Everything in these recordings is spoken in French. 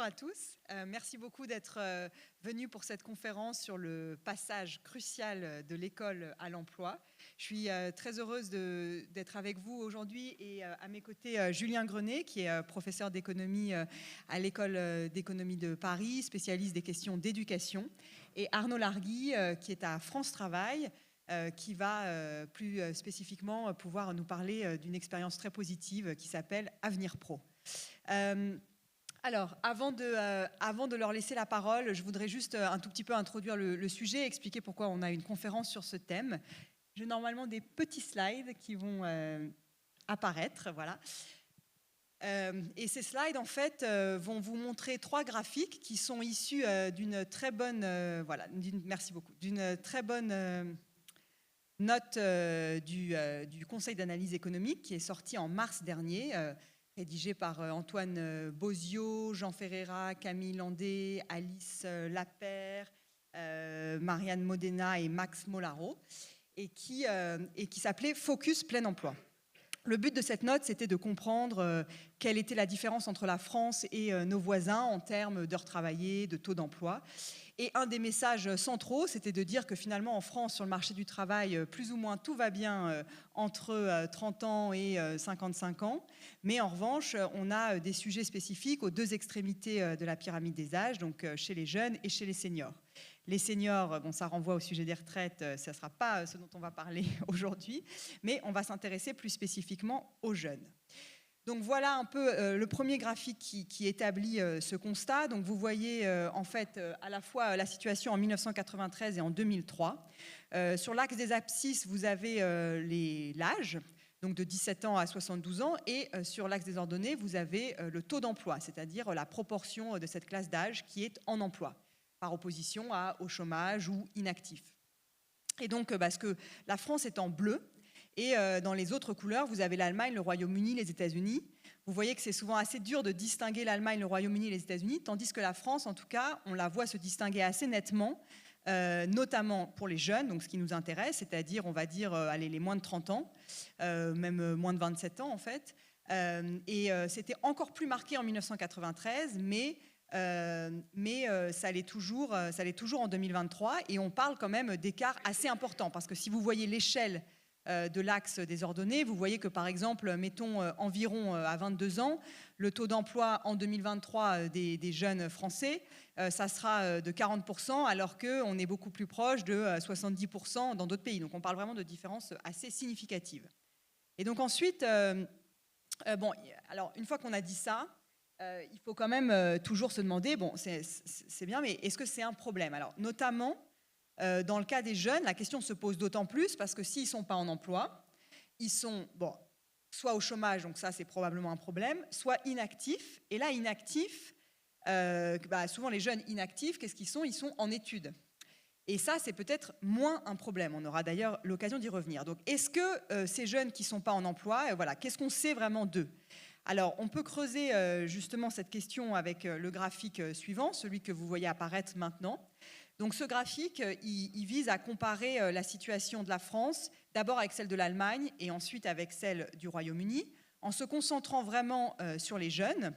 Bonjour à tous. Merci beaucoup d'être venus pour cette conférence sur le passage crucial de l'école à l'emploi. Je suis très heureuse d'être avec vous aujourd'hui et à mes côtés Julien Grenet, qui est professeur d'économie à l'école d'économie de Paris, spécialiste des questions d'éducation, et Arnaud Largui, qui est à France Travail, qui va plus spécifiquement pouvoir nous parler d'une expérience très positive qui s'appelle Avenir Pro. Alors, avant de leur laisser la parole, je voudrais juste un tout petit peu introduire le sujet, expliquer pourquoi on a une conférence sur ce thème. J'ai normalement des petits slides qui vont apparaître, voilà. Et ces slides, en fait, vont vous montrer 3 graphiques qui sont issus d'une très bonne, merci beaucoup, d'une très bonne note du Conseil d'analyse économique qui est sortie en mars dernier, rédigé par Antoine Bozio, Jean Ferreira, Camille Landé, Alice Lapère, Marianne Modena et Max Molaro, et qui s'appelait « Focus plein emploi ». Le but de cette note, c'était de comprendre quelle était la différence entre la France et nos voisins en termes d'heures travaillées, de taux d'emploi. Et un des messages centraux, c'était de dire que finalement en France, sur le marché du travail, plus ou moins tout va bien entre 30 ans et 55 ans. Mais en revanche, on a des sujets spécifiques aux 2 extrémités de la pyramide des âges, donc chez les jeunes et chez les seniors. Les seniors, bon, ça renvoie au sujet des retraites, ça ne sera pas ce dont on va parler aujourd'hui, mais on va s'intéresser plus spécifiquement aux jeunes. Donc voilà un peu le premier graphique qui établit ce constat. Donc vous voyez en fait à la fois la situation en 1993 et en 2003. Sur l'axe des abscisses, vous avez l'âge, donc de 17 ans à 72 ans, et sur l'axe des ordonnées, vous avez le taux d'emploi, c'est-à-dire la proportion de cette classe d'âge qui est en emploi, par opposition au chômage ou inactif. Et donc, parce que la France est en bleu, et dans les autres couleurs, vous avez l'Allemagne, le Royaume-Uni, les États-Unis. Vous voyez que c'est souvent assez dur de distinguer l'Allemagne, le Royaume-Uni et les États-Unis, tandis que la France, en tout cas, on la voit se distinguer assez nettement, notamment pour les jeunes, donc ce qui nous intéresse, c'est-à-dire, on va dire, les moins de 30 ans, même moins de 27 ans, en fait. C'était encore plus marqué en 1993, mais ça l'est toujours en 2023, et on parle quand même d'écarts assez importants, parce que si vous voyez l'échelle de l'axe des ordonnées, vous voyez que par exemple, mettons environ à 22 ans, le taux d'emploi en 2023 des jeunes français, ça sera de 40%, alors qu'on est beaucoup plus proche de 70% dans d'autres pays. Donc on parle vraiment de différences assez significatives. Et donc ensuite, bon, alors une fois qu'on a dit ça, il faut quand même toujours se demander, bon, c'est bien, mais est-ce que c'est un problème? Alors notamment, dans le cas des jeunes, la question se pose d'autant plus parce que s'ils ne sont pas en emploi, ils sont soit au chômage, donc ça c'est probablement un problème, soit inactifs. Et là, inactifs, souvent les jeunes inactifs, qu'est-ce qu'ils sont? Ils sont en études. Et ça, c'est peut-être moins un problème. On aura d'ailleurs l'occasion d'y revenir. Donc, est-ce que ces jeunes qui ne sont pas en emploi, voilà, qu'est-ce qu'on sait vraiment d'eux? Alors, on peut creuser justement cette question avec le graphique suivant, celui que vous voyez apparaître maintenant. Donc ce graphique, il vise à comparer la situation de la France, d'abord avec celle de l'Allemagne et ensuite avec celle du Royaume-Uni, en se concentrant vraiment sur les jeunes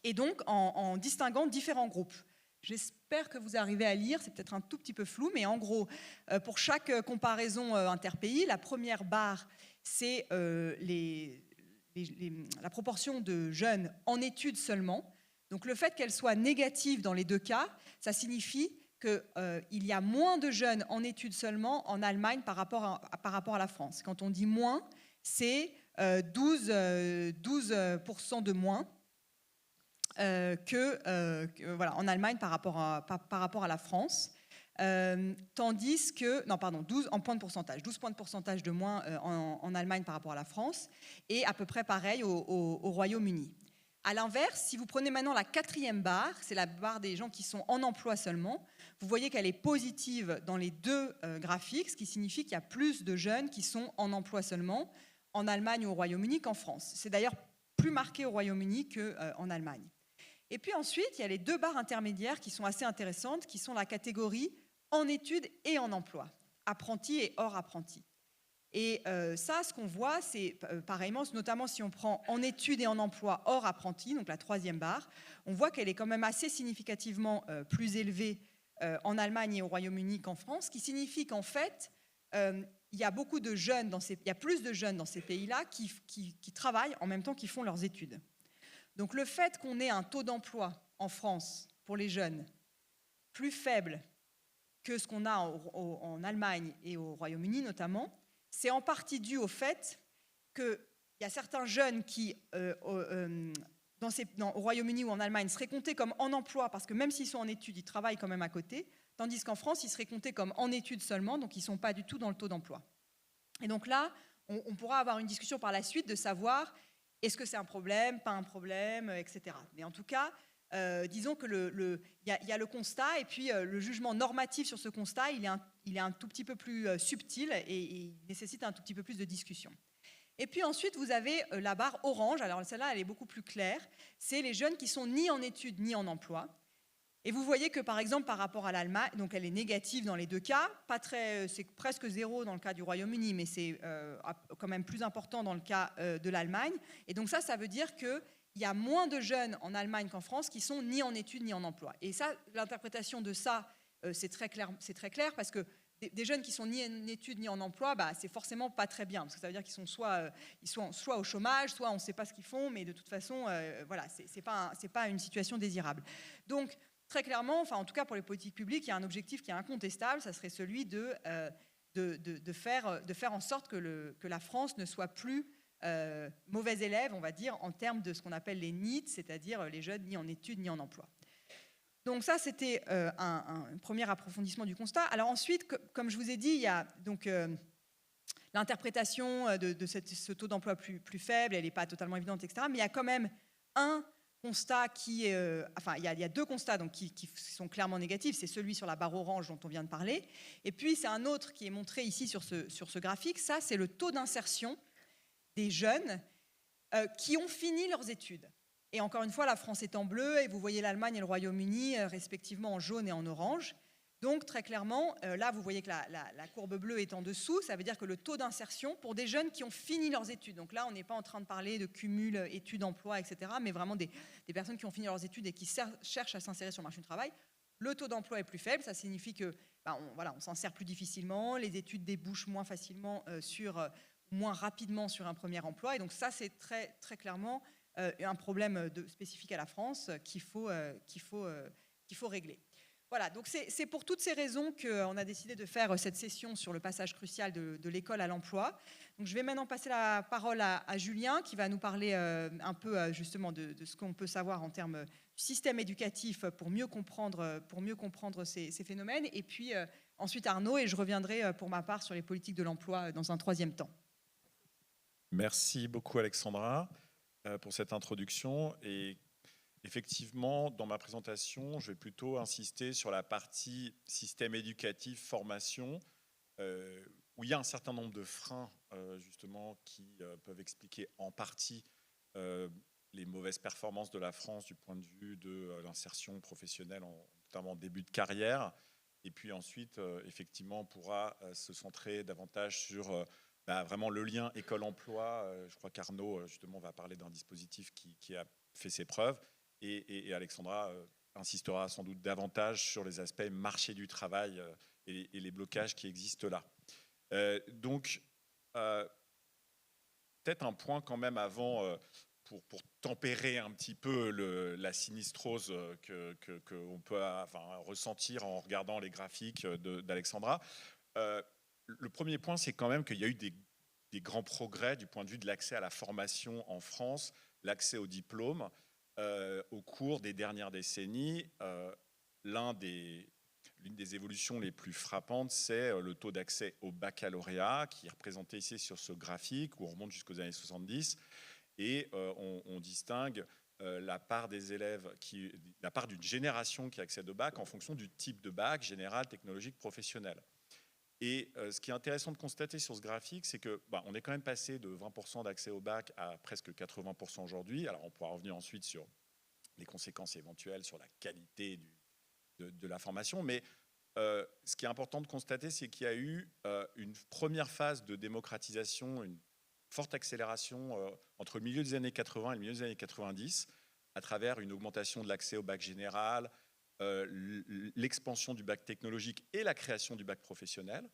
et donc en distinguant différents groupes. J'espère que vous arrivez à lire, c'est peut-être un tout petit peu flou, mais en gros, pour chaque comparaison interpays, la première barre, c'est la proportion de jeunes en études seulement. Donc le fait qu'elle soit négative dans les 2 cas, ça signifie qu'il y a moins de jeunes en études seulement en Allemagne par rapport à la France. Quand on dit moins, c'est 12% de moins voilà, en Allemagne par rapport à la France. Tandis que, 12 en points de pourcentage, 12 points de pourcentage de moins en Allemagne par rapport à la France, et à peu près pareil au Royaume-Uni. À l'inverse, si vous prenez maintenant la 4e barre, c'est la barre des gens qui sont en emploi seulement, vous voyez qu'elle est positive dans les 2 graphiques, ce qui signifie qu'il y a plus de jeunes qui sont en emploi seulement en Allemagne ou au Royaume-Uni qu'en France. C'est d'ailleurs plus marqué au Royaume-Uni qu'en Allemagne. Et puis ensuite, il y a les 2 barres intermédiaires qui sont assez intéressantes, qui sont la catégorie en études et en emploi, apprenti et hors apprenti. Et ça, ce qu'on voit, c'est pareillement, notamment si on prend en études et en emploi hors apprenti, donc la troisième barre, on voit qu'elle est quand même assez significativement plus élevée en Allemagne et au Royaume-Uni qu'en France, ce qui signifie qu'en fait, il y a beaucoup de jeunes il y a plus de jeunes dans ces pays-là qui travaillent en même temps qu'ils font leurs études. Donc le fait qu'on ait un taux d'emploi en France pour les jeunes plus faible que ce qu'on a en Allemagne et au Royaume-Uni notamment, c'est en partie dû au fait qu'il y a certains jeunes qui, au Royaume-Uni ou en Allemagne, seraient comptés comme en emploi, parce que même s'ils sont en études, ils travaillent quand même à côté, tandis qu'en France, ils seraient comptés comme en études seulement, donc ils ne sont pas du tout dans le taux d'emploi. Et donc là, on pourra avoir une discussion par la suite de savoir est-ce que c'est un problème, pas un problème, etc. Mais en tout cas, disons que y a le constat, et puis le jugement normatif sur ce constat, il est un tout petit peu plus subtil et il nécessite un tout petit peu plus de discussion. Et puis ensuite, vous avez la barre orange. Alors celle-là, elle est beaucoup plus claire. C'est les jeunes qui sont ni en études ni en emploi. Et vous voyez que, par exemple, par rapport à l'Allemagne, donc elle est négative dans les deux cas, c'est presque zéro dans le cas du Royaume-Uni, mais c'est quand même plus important dans le cas de l'Allemagne. Et donc ça veut dire qu'il y a moins de jeunes en Allemagne qu'en France qui sont ni en études ni en emploi. Et ça, l'interprétation de ça, c'est très clair parce que des jeunes qui sont ni en études ni en emploi, c'est forcément pas très bien, parce que ça veut dire qu'ils sont soit au chômage, soit on ne sait pas ce qu'ils font, mais de toute façon, voilà, c'est pas une situation désirable. Donc, très clairement, enfin en tout cas pour les politiques publiques, il y a un objectif qui est incontestable, ça serait celui de faire en sorte que la France ne soit plus mauvais élève, on va dire, en termes de ce qu'on appelle les NEET, c'est-à-dire les jeunes ni en études ni en emploi. Donc ça, c'était un premier approfondissement du constat. Alors ensuite, comme je vous ai dit, il y a donc l'interprétation de ce taux d'emploi plus faible, elle n'est pas totalement évidente, etc. Mais il y a quand même un constat il y a deux constats donc, qui sont clairement négatifs. C'est celui sur la barre orange dont on vient de parler. Et puis, c'est un autre qui est montré ici sur ce graphique. Ça, c'est le taux d'insertion des jeunes qui ont fini leurs études. Et encore une fois, la France est en bleu et vous voyez l'Allemagne et le Royaume-Uni respectivement en jaune et en orange. Donc très clairement, là vous voyez que la courbe bleue est en dessous, ça veut dire que le taux d'insertion pour des jeunes qui ont fini leurs études, donc là on n'est pas en train de parler de cumul études-emploi, etc., mais vraiment des personnes qui ont fini leurs études et qui cherchent à s'insérer sur le marché du travail, le taux d'emploi est plus faible, ça signifie que on s'insère plus difficilement, les études débouchent moins facilement moins rapidement sur un premier emploi, et donc ça c'est très, très clairement un problème spécifique à la France qu'il faut régler. Voilà, donc c'est pour toutes ces raisons qu'on a décidé de faire cette session sur le passage crucial de l'école à l'emploi. Donc je vais maintenant passer la parole à Julien qui va nous parler un peu justement de ce qu'on peut savoir en termes du système éducatif pour mieux comprendre ces phénomènes. Et puis ensuite Arnaud, et je reviendrai pour ma part sur les politiques de l'emploi dans un troisième temps. Merci beaucoup Alexandra pour cette introduction. Et effectivement, dans ma présentation, je vais plutôt insister sur la partie système éducatif, formation, où il y a un certain nombre de freins, justement, qui peuvent expliquer en partie les mauvaises performances de la France du point de vue de l'insertion professionnelle, notamment en début de carrière. Et puis ensuite, effectivement, on pourra se centrer davantage sur vraiment le lien école-emploi. Je crois qu'Arnaud, justement, va parler d'un dispositif qui a fait ses preuves. Et Alexandra insistera sans doute davantage sur les aspects marché du travail et les blocages qui existent là. Donc, peut-être un point quand même avant, pour tempérer un petit peu la sinistrose qu'on peut ressentir en regardant les graphiques d'Alexandra. Le premier point, c'est quand même qu'il y a eu des grands progrès du point de vue de l'accès à la formation en France, l'accès au diplôme. Au cours des dernières décennies, l'une des évolutions les plus frappantes, c'est le taux d'accès au baccalauréat, qui est représenté ici sur ce graphique, où on remonte jusqu'aux années 70, et on distingue la part des élèves, la part d'une génération qui accède au bac en fonction du type de bac, général, technologique, professionnel. Et ce qui est intéressant de constater sur ce graphique, c'est qu'on est quand même passé de 20% d'accès au bac à presque 80% aujourd'hui. Alors on pourra revenir ensuite sur les conséquences éventuelles sur la qualité de la formation, mais ce qui est important de constater, c'est qu'il y a eu une première phase de démocratisation, une forte accélération entre le milieu des années 80 et le milieu des années 90, à travers une augmentation de l'accès au bac général, l'expansion du bac technologique et la création du bac professionnel.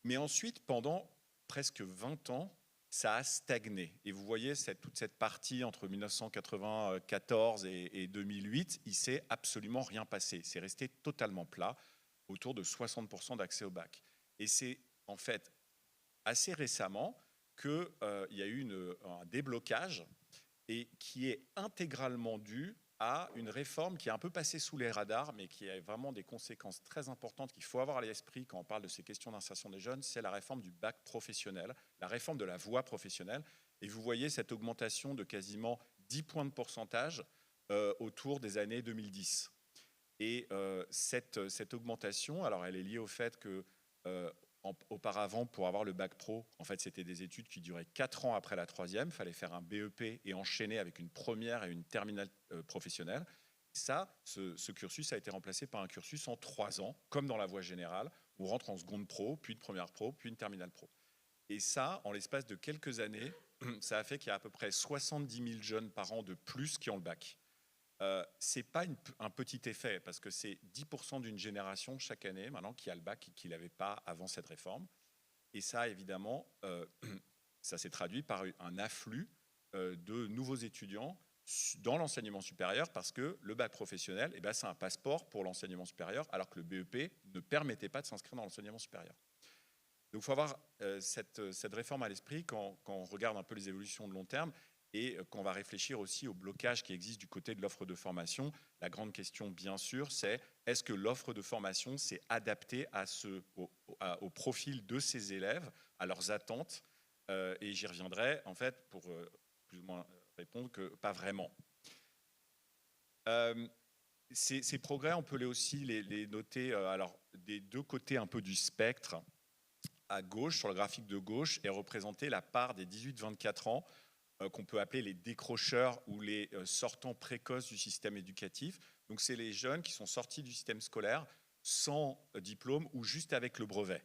Mais ensuite, pendant presque 20 ans, ça a stagné. Et vous voyez toute cette partie entre 1994 et 2008, il ne s'est absolument rien passé. C'est resté totalement plat, autour de 60% d'accès au bac. Et c'est en fait assez récemment qu'il y a eu un déblocage et qui est intégralement dû à une réforme qui est un peu passée sous les radars, mais qui a vraiment des conséquences très importantes qu'il faut avoir à l'esprit quand on parle de ces questions d'insertion des jeunes, c'est la réforme du bac professionnel, la réforme de la voie professionnelle. Et vous voyez cette augmentation de quasiment 10 points de pourcentage autour des années 2010. Et cette augmentation, alors elle est liée au fait que auparavant, pour avoir le bac pro, en fait, c'était des études qui duraient 4 ans après la troisième. Il fallait faire un BEP et enchaîner avec une première et une terminale professionnelle. Ça, ce cursus a été remplacé par un cursus en 3 ans, comme dans la voie générale, où on rentre en seconde pro, puis une première pro, puis une terminale pro. Et ça, en l'espace de quelques années, ça a fait qu'il y a à peu près 70 000 jeunes par an de plus qui ont le bac. Ce n'est pas un petit effet, parce que c'est 10% d'une génération chaque année maintenant qui a le bac et qui ne l'avait pas avant cette réforme. Et ça, évidemment, ça s'est traduit par un afflux de nouveaux étudiants dans l'enseignement supérieur, parce que le bac professionnel, c'est un passeport pour l'enseignement supérieur, alors que le BEP ne permettait pas de s'inscrire dans l'enseignement supérieur. Donc il faut avoir cette réforme à l'esprit quand on regarde un peu les évolutions de long terme. Et qu'on va réfléchir aussi au blocage qui existe du côté de l'offre de formation. La grande question, bien sûr, c'est est-ce que l'offre de formation s'est adaptée au profil de ces élèves, à leurs attentes et j'y reviendrai, en fait, pour plus ou moins répondre que pas vraiment. Ces progrès, on peut aussi les noter alors, des deux côtés un peu du spectre. À gauche, sur le graphique de gauche, est représentée la part des 18-24 ans qu'on peut appeler les décrocheurs ou les sortants précoces du système éducatif. Donc, c'est les jeunes qui sont sortis du système scolaire sans diplôme ou juste avec le brevet.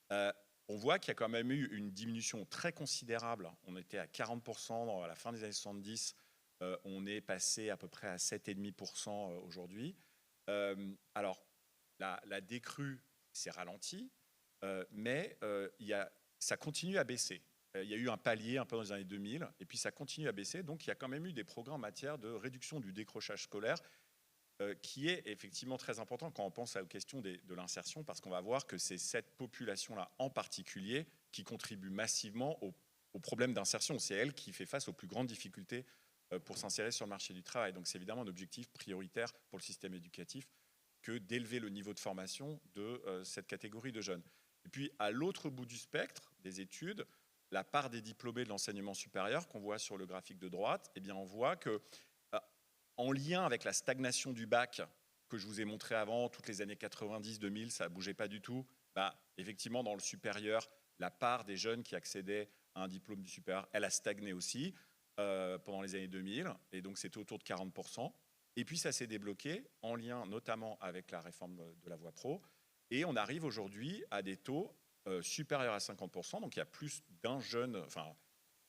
On voit qu'il y a quand même eu une diminution très considérable. On était à 40% à la fin des années 70. On est passé à peu près à 7,5% aujourd'hui. Alors, la décrue s'est ralentie, mais ça continue à baisser. Il y a eu un palier un peu dans les années 2000, et puis ça continue à baisser. Donc, il y a quand même eu des progrès en matière de réduction du décrochage scolaire, qui est effectivement très important quand on pense aux questions de l'insertion, parce qu'on va voir que c'est cette population-là en particulier qui contribue massivement aux problèmes d'insertion. C'est elle qui fait face aux plus grandes difficultés pour s'insérer sur le marché du travail. Donc, c'est évidemment un objectif prioritaire pour le système éducatif que d'élever le niveau de formation de cette catégorie de jeunes. Et puis, à l'autre bout du spectre des études, la part des diplômés de l'enseignement supérieur qu'on voit sur le graphique de droite, eh bien on voit que, en lien avec la stagnation du bac que je vous ai montré avant, toutes les années 90-2000, ça ne bougeait pas du tout. Effectivement, dans le supérieur, la part des jeunes qui accédaient à un diplôme du supérieur, elle a stagné aussi pendant les années 2000, et donc c'était autour de 40%. Et puis ça s'est débloqué en lien notamment avec la réforme de la voie pro, et on arrive aujourd'hui à des taux supérieur à 50%, donc il y a plus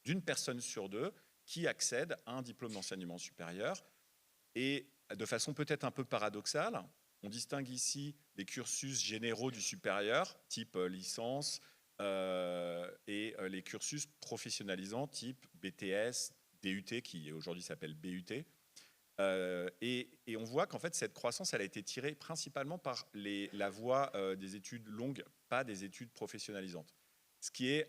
d'une personne sur deux qui accède à un diplôme d'enseignement supérieur. Et de façon peut-être un peu paradoxale, on distingue ici les cursus généraux du supérieur, type licence, et les cursus professionnalisants, type BTS, DUT, qui aujourd'hui s'appelle BUT. Et on voit qu'en fait, cette croissance, elle a été tirée principalement par la voie des études longues, pas des études professionnalisantes. Ce qui n'est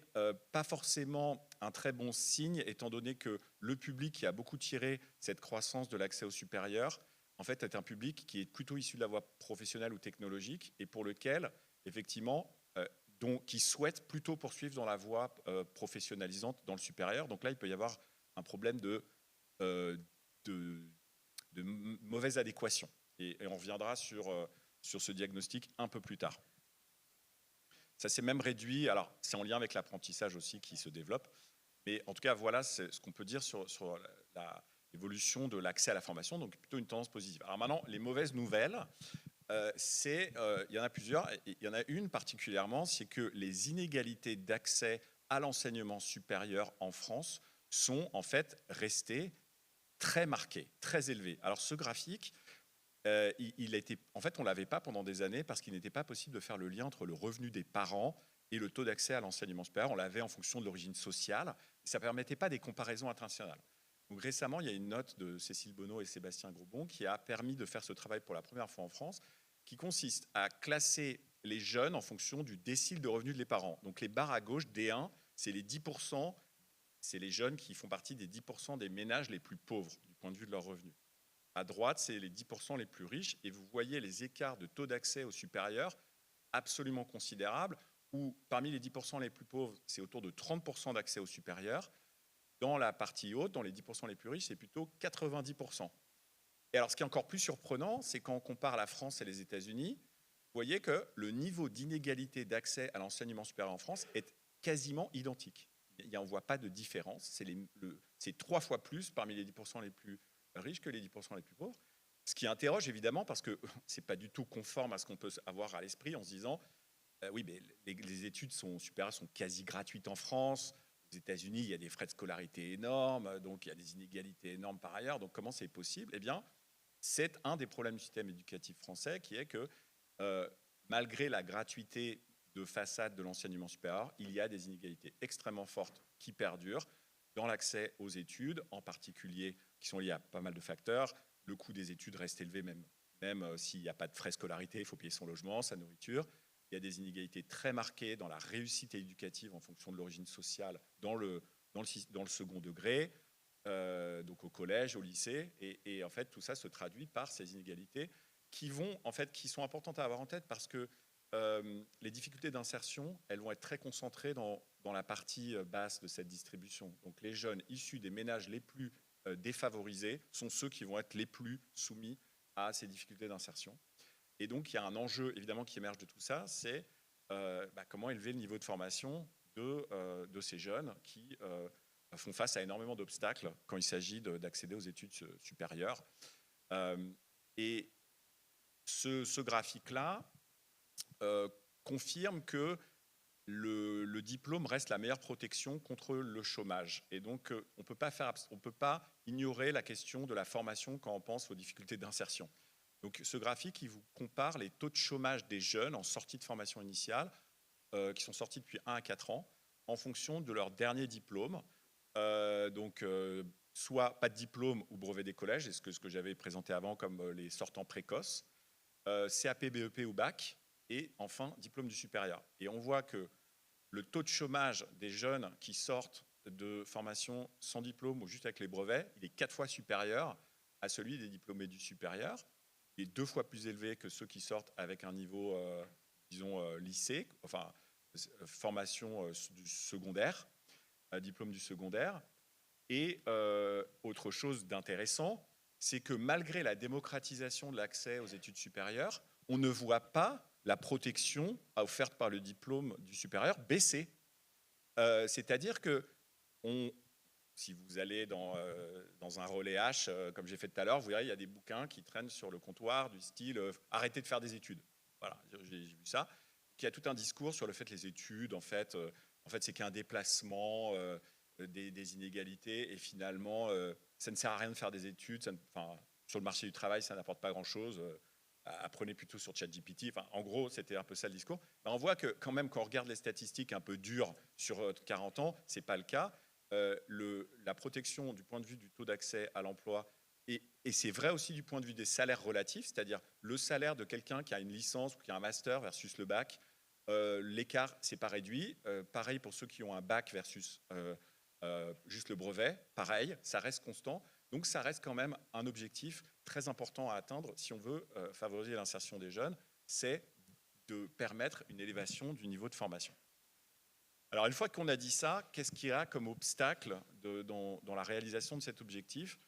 pas forcément un très bon signe, étant donné que le public qui a beaucoup tiré cette croissance de l'accès au supérieur, en fait, est un public qui est plutôt issu de la voie professionnelle ou technologique, et pour lequel, effectivement, qui souhaite plutôt poursuivre dans la voie professionnalisante dans le supérieur. Donc là, il peut y avoir un problème de mauvaise adéquation. Et on reviendra sur ce diagnostic un peu plus tard. Ça s'est même réduit, alors c'est en lien avec l'apprentissage aussi qui se développe, mais en tout cas, voilà ce qu'on peut dire sur l'évolution de l'accès à la formation, donc plutôt une tendance positive. Alors maintenant, les mauvaises nouvelles, Il y en a plusieurs. Et il y en a une particulièrement, c'est que les inégalités d'accès à l'enseignement supérieur en France sont en fait restées très marquées, très élevées. Alors ce graphique, en fait, on ne l'avait pas pendant des années parce qu'il n'était pas possible de faire le lien entre le revenu des parents et le taux d'accès à l'enseignement supérieur. On l'avait en fonction de l'origine sociale. Et ça ne permettait pas des comparaisons internationales. Donc récemment, il y a une note de Cécile Bonneau et Sébastien Grosbon qui a permis de faire ce travail pour la première fois en France, qui consiste à classer les jeunes en fonction du décile de revenus des parents. Donc les barres à gauche, D1, c'est les 10%, c'est les jeunes qui font partie des 10% des ménages les plus pauvres du point de vue de leurs revenus. À droite, c'est les 10% les plus riches, et vous voyez les écarts de taux d'accès au supérieur absolument considérables, où parmi les 10% les plus pauvres, c'est autour de 30% d'accès au supérieur. Dans la partie haute, dans les 10% les plus riches, c'est plutôt 90%. Et alors, ce qui est encore plus surprenant, c'est quand on compare la France et les États-Unis, vous voyez que le niveau d'inégalité d'accès à l'enseignement supérieur en France est quasiment identique. On ne voit pas de différence. C'est 3 fois plus parmi les 10% les plus riches que les 10% les plus pauvres. Ce qui interroge évidemment, parce que ce n'est pas du tout conforme à ce qu'on peut avoir à l'esprit en se disant oui, mais les études supérieures sont quasi gratuites en France. Aux États-Unis, il y a des frais de scolarité énormes, donc il y a des inégalités énormes par ailleurs. Donc comment c'est possible ? Eh bien, c'est un des problèmes du système éducatif français qui est que malgré la gratuité de façade de l'enseignement supérieur, il y a des inégalités extrêmement fortes qui perdurent dans l'accès aux études, en particulier qui sont liées à pas mal de facteurs. Le coût des études reste élevé, même s'il n'y a pas de frais de scolarité, il faut payer son logement, sa nourriture. Il y a des inégalités très marquées dans la réussite éducative en fonction de l'origine sociale dans le second degré, donc au collège, au lycée. Et en fait, tout ça se traduit par ces inégalités qui sont importantes à avoir en tête parce que les difficultés d'insertion, elles vont être très concentrées dans la partie basse de cette distribution. Donc les jeunes issus des ménages les plus défavorisés sont ceux qui vont être les plus soumis à ces difficultés d'insertion. Et donc il y a un enjeu évidemment qui émerge de tout ça, c'est comment élever le niveau de formation de ces jeunes qui font face à énormément d'obstacles quand il s'agit d'accéder aux études supérieures. Et ce graphique-là confirme que le diplôme reste la meilleure protection contre le chômage. Et donc, on ne peut pas ignorer la question de la formation quand on pense aux difficultés d'insertion. Donc, ce graphique, il vous compare les taux de chômage des jeunes en sortie de formation initiale, qui sont sortis depuis 1 à 4 ans, en fonction de leur dernier diplôme. Soit pas de diplôme ou brevet des collèges, c'est ce que j'avais présenté avant comme les sortants précoces, CAP, BEP ou bac, et enfin diplôme du supérieur. Et on voit que le taux de chômage des jeunes qui sortent de formation sans diplôme ou juste avec les brevets, il est 4 fois supérieur à celui des diplômés du supérieur. Il est 2 fois plus élevé que ceux qui sortent avec un niveau, lycée, enfin formation du secondaire, diplôme du secondaire. Et autre chose d'intéressant, c'est que malgré la démocratisation de l'accès aux études supérieures, on ne voit pas la protection offerte par le diplôme du supérieur baisser. C'est-à-dire que si vous allez dans un relais H, comme j'ai fait tout à l'heure, vous verrez, il y a des bouquins qui traînent sur le comptoir du style « Arrêtez de faire des études ». Voilà, j'ai vu ça. Il y a tout un discours sur le fait que les études, en fait c'est qu'un déplacement des inégalités, et finalement, ça ne sert à rien de faire des études. Sur le marché du travail, ça n'apporte pas grand-chose. Apprenez plutôt sur ChatGPT. En gros, c'était un peu ça le discours. On voit que quand même, quand on regarde les statistiques un peu dures sur 40 ans, ce n'est pas le cas. La protection du point de vue du taux d'accès à l'emploi, et c'est vrai aussi du point de vue des salaires relatifs, c'est-à-dire le salaire de quelqu'un qui a une licence ou qui a un master versus le bac, l'écart, c'est pas réduit. Pareil pour ceux qui ont un bac versus juste le brevet, pareil, ça reste constant. Donc ça reste quand même un objectif très important à atteindre si on veut favoriser l'insertion des jeunes, c'est de permettre une élévation du niveau de formation. Alors une fois qu'on a dit ça, qu'est-ce qu'il y a comme obstacle dans la réalisation de cet objectif ?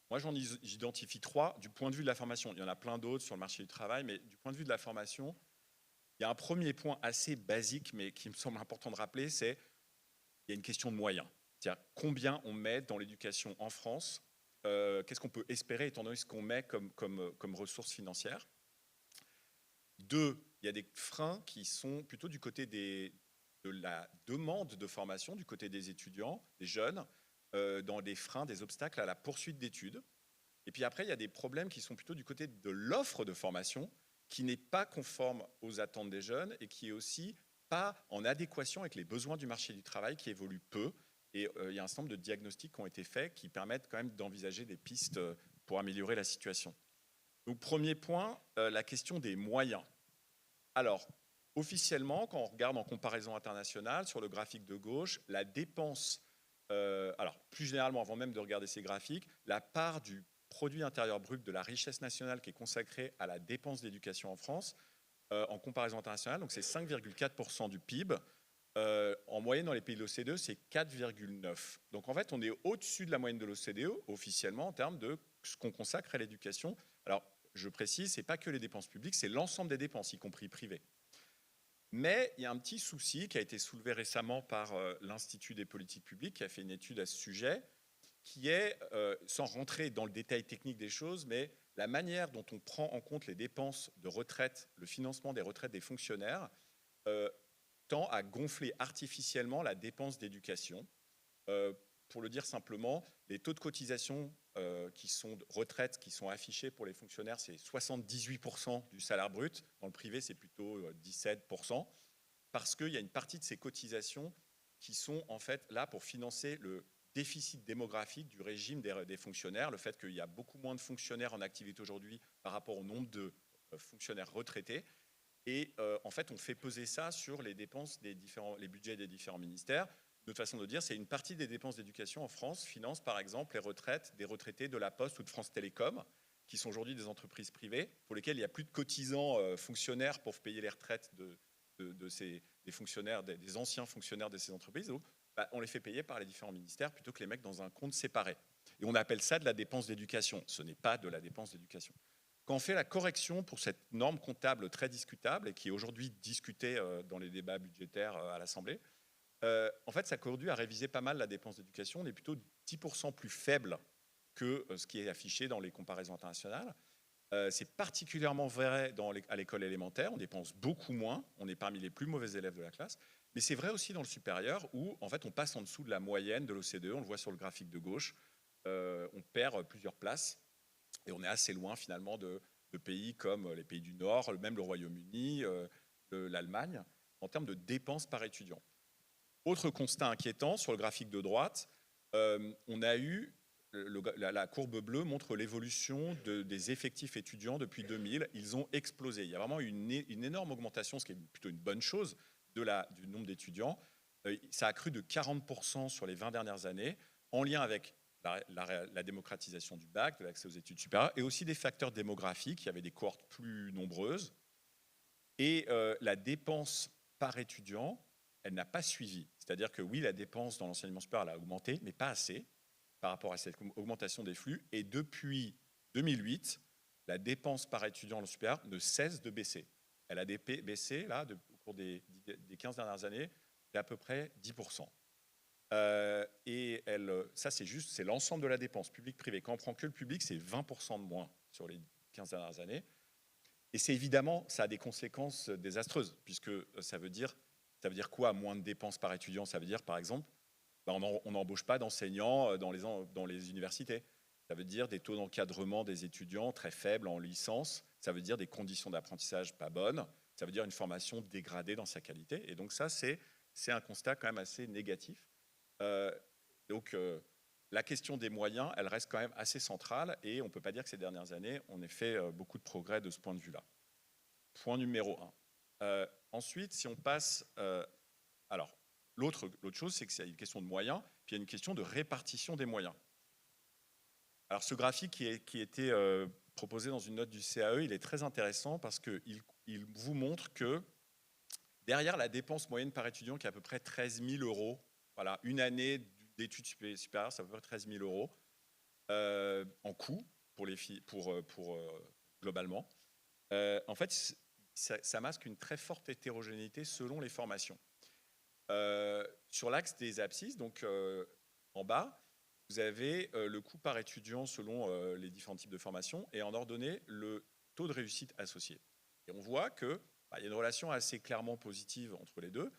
Moi, j'identifie 3 du point de vue de la formation. Il y en a plein d'autres sur le marché du travail, mais du point de vue de la formation, il y a un premier point assez basique, mais qui me semble important de rappeler, c'est qu'il y a une question de moyens. C'est-à-dire combien on met dans l'éducation en France, qu'est-ce qu'on peut espérer étant donné ce qu'on met comme ressources financières. Deux, il y a des freins qui sont plutôt du côté de la demande de formation, du côté des étudiants, des jeunes, dans des freins, des obstacles à la poursuite d'études. Et puis après, il y a des problèmes qui sont plutôt du côté de l'offre de formation, qui n'est pas conforme aux attentes des jeunes et qui est aussi pas en adéquation avec les besoins du marché du travail, qui évolue peu. Et il y a un certain nombre de diagnostics qui ont été faits qui permettent quand même d'envisager des pistes pour améliorer la situation. Donc, premier point, la question des moyens. Alors, officiellement, quand on regarde en comparaison internationale, sur le graphique de gauche, la dépense, alors plus généralement, avant même de regarder ces graphiques, la part du produit intérieur brut de la richesse nationale qui est consacrée à la dépense d'éducation en France, en comparaison internationale, donc c'est 5,4% du PIB. En moyenne, dans les pays de l'OCDE, c'est 4,9. Donc en fait, on est au-dessus de la moyenne de l'OCDE, officiellement, en termes de ce qu'on consacre à l'éducation. Alors, je précise, ce n'est pas que les dépenses publiques, c'est l'ensemble des dépenses, y compris privées. Mais il y a un petit souci qui a été soulevé récemment par l'Institut des politiques publiques, qui a fait une étude à ce sujet, qui est, sans rentrer dans le détail technique des choses, mais la manière dont on prend en compte les dépenses de retraite, le financement des retraites des fonctionnaires, tend à gonfler artificiellement la dépense d'éducation. Pour le dire simplement, les taux de cotisation qui sont de retraite qui sont affichés pour les fonctionnaires, c'est 78% du salaire brut. Dans le privé, c'est plutôt 17%, parce qu'il y a une partie de ces cotisations qui sont en fait là pour financer le déficit démographique du régime des fonctionnaires, le fait qu'il y a beaucoup moins de fonctionnaires en activité aujourd'hui par rapport au nombre de fonctionnaires retraités. Et en fait, on fait peser ça sur les dépenses les budgets des différents ministères. Notre façon de dire, c'est une partie des dépenses d'éducation en France finance par exemple les retraites des retraités de La Poste ou de France Télécom, qui sont aujourd'hui des entreprises privées, pour lesquelles il n'y a plus de cotisants fonctionnaires pour payer les retraites des fonctionnaires, des anciens fonctionnaires de ces entreprises. Donc, on les fait payer par les différents ministères plutôt que les mettre dans un compte séparé. Et on appelle ça de la dépense d'éducation. Ce n'est pas de la dépense d'éducation. Quand on fait la correction pour cette norme comptable très discutable et qui est aujourd'hui discutée dans les débats budgétaires à l'Assemblée, en fait, ça conduit à réviser pas mal la dépense d'éducation. On est plutôt 10% plus faible que ce qui est affiché dans les comparaisons internationales. C'est particulièrement vrai à l'école élémentaire. On dépense beaucoup moins. On est parmi les plus mauvais élèves de la classe. Mais c'est vrai aussi dans le supérieur où, en fait, on passe en dessous de la moyenne de l'OCDE. On le voit sur le graphique de gauche. On perd plusieurs places. Et on est assez loin, finalement, de pays comme les pays du Nord, même le Royaume-Uni, l'Allemagne, en termes de dépenses par étudiant. Autre constat inquiétant, sur le graphique de droite, on a eu, la courbe bleue montre l'évolution des effectifs étudiants depuis 2000. Ils ont explosé. Il y a vraiment une énorme augmentation, ce qui est plutôt une bonne chose, du nombre d'étudiants. Ça a cru de 40% sur les 20 dernières années, en lien avec la démocratisation du bac, de l'accès aux études supérieures, et aussi des facteurs démographiques. Il y avait des cohortes plus nombreuses. Et la dépense par étudiant, elle n'a pas suivi. C'est-à-dire que oui, la dépense dans l'enseignement supérieur elle a augmenté, mais pas assez par rapport à cette augmentation des flux. Et depuis 2008, la dépense par étudiant dans le supérieur ne cesse de baisser. Elle a baissé, là, au cours des 15 dernières années, d'à peu près 10%. Et ça, c'est l'ensemble de la dépense publique-privée. Quand on prend que le public, c'est 20% de moins sur les 15 dernières années. Et c'est évidemment, ça a des conséquences désastreuses, puisque ça veut dire quoi, moins de dépenses par étudiant? Ça veut dire, par exemple, on n'embauche pas d'enseignants dans les universités. Ça veut dire des taux d'encadrement des étudiants très faibles en licence. Ça veut dire des conditions d'apprentissage pas bonnes. Ça veut dire une formation dégradée dans sa qualité. Et donc ça, c'est un constat quand même assez négatif. La question des moyens, elle reste quand même assez centrale et on ne peut pas dire que ces dernières années, on ait fait beaucoup de progrès de ce point de vue-là. Point numéro 1. Ensuite, si on passe... alors, l'autre chose, c'est que c'est une question de moyens, puis il y a une question de répartition des moyens. Alors, ce graphique qui a été proposé dans une note du CAE, il est très intéressant parce qu'il vous montre que derrière la dépense moyenne par étudiant, qui est à peu près 13 000 €, voilà, une année d'études supérieures, ça à peu près 13 000 € en coût pour les filles, globalement. En fait, ça masque une très forte hétérogénéité selon les formations. Sur l'axe des abscisses, donc en bas, vous avez le coût par étudiant selon les différents types de formations et en ordonnée le taux de réussite associé. Et on voit qu'il y a une relation assez clairement positive entre les deux.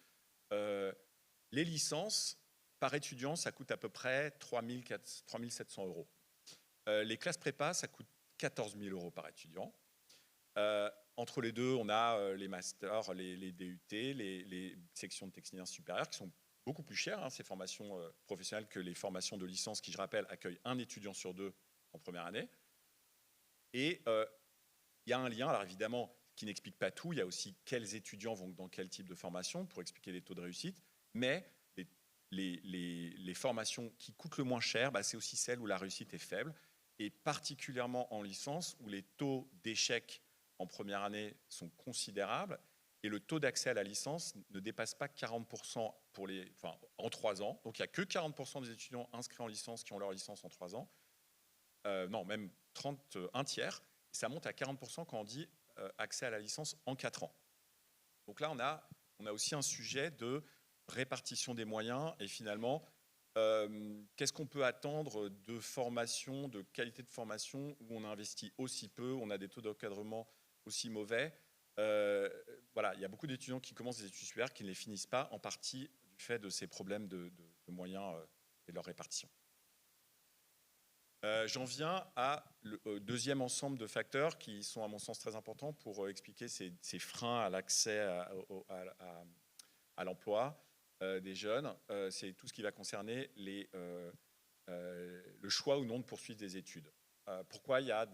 Les licences, par étudiant, ça coûte à peu près 3 700 euros. Les classes prépa, ça coûte 14 000 euros par étudiant. Entre les deux, on a les masters, les DUT, les sections de technicien supérieur qui sont beaucoup plus chères, ces formations professionnelles, que les formations de licence qui, je rappelle, accueillent un étudiant sur 2 en première année. Et il y a un lien, alors évidemment, qui n'explique pas tout. Il y a aussi quels étudiants vont dans quel type de formation pour expliquer les taux de réussite. Mais les formations qui coûtent le moins cher, c'est aussi celles où la réussite est faible. Et particulièrement en licence, où les taux d'échec en première année sont considérables. Et le taux d'accès à la licence ne dépasse pas 40% en 3 ans. Donc il n'y a que 40% des étudiants inscrits en licence qui ont leur licence en 3 ans. Non, même 1 tiers. Ça monte à 40% quand on dit accès à la licence en 4 ans. Donc là, on a aussi un sujet de répartition des moyens et finalement, qu'est-ce qu'on peut attendre de formation, de qualité de formation où on a investi aussi peu, on a des taux d'encadrement aussi mauvais. Voilà, il y a beaucoup d'étudiants qui commencent des études supérieures qui ne les finissent pas, en partie du fait de ces problèmes de moyens et de leur répartition. J'en viens le deuxième ensemble de facteurs qui sont à mon sens très importants pour expliquer ces freins à l'accès à l'emploi des jeunes. C'est tout ce qui va concerner le choix ou non de poursuivre des études. Pourquoi il y a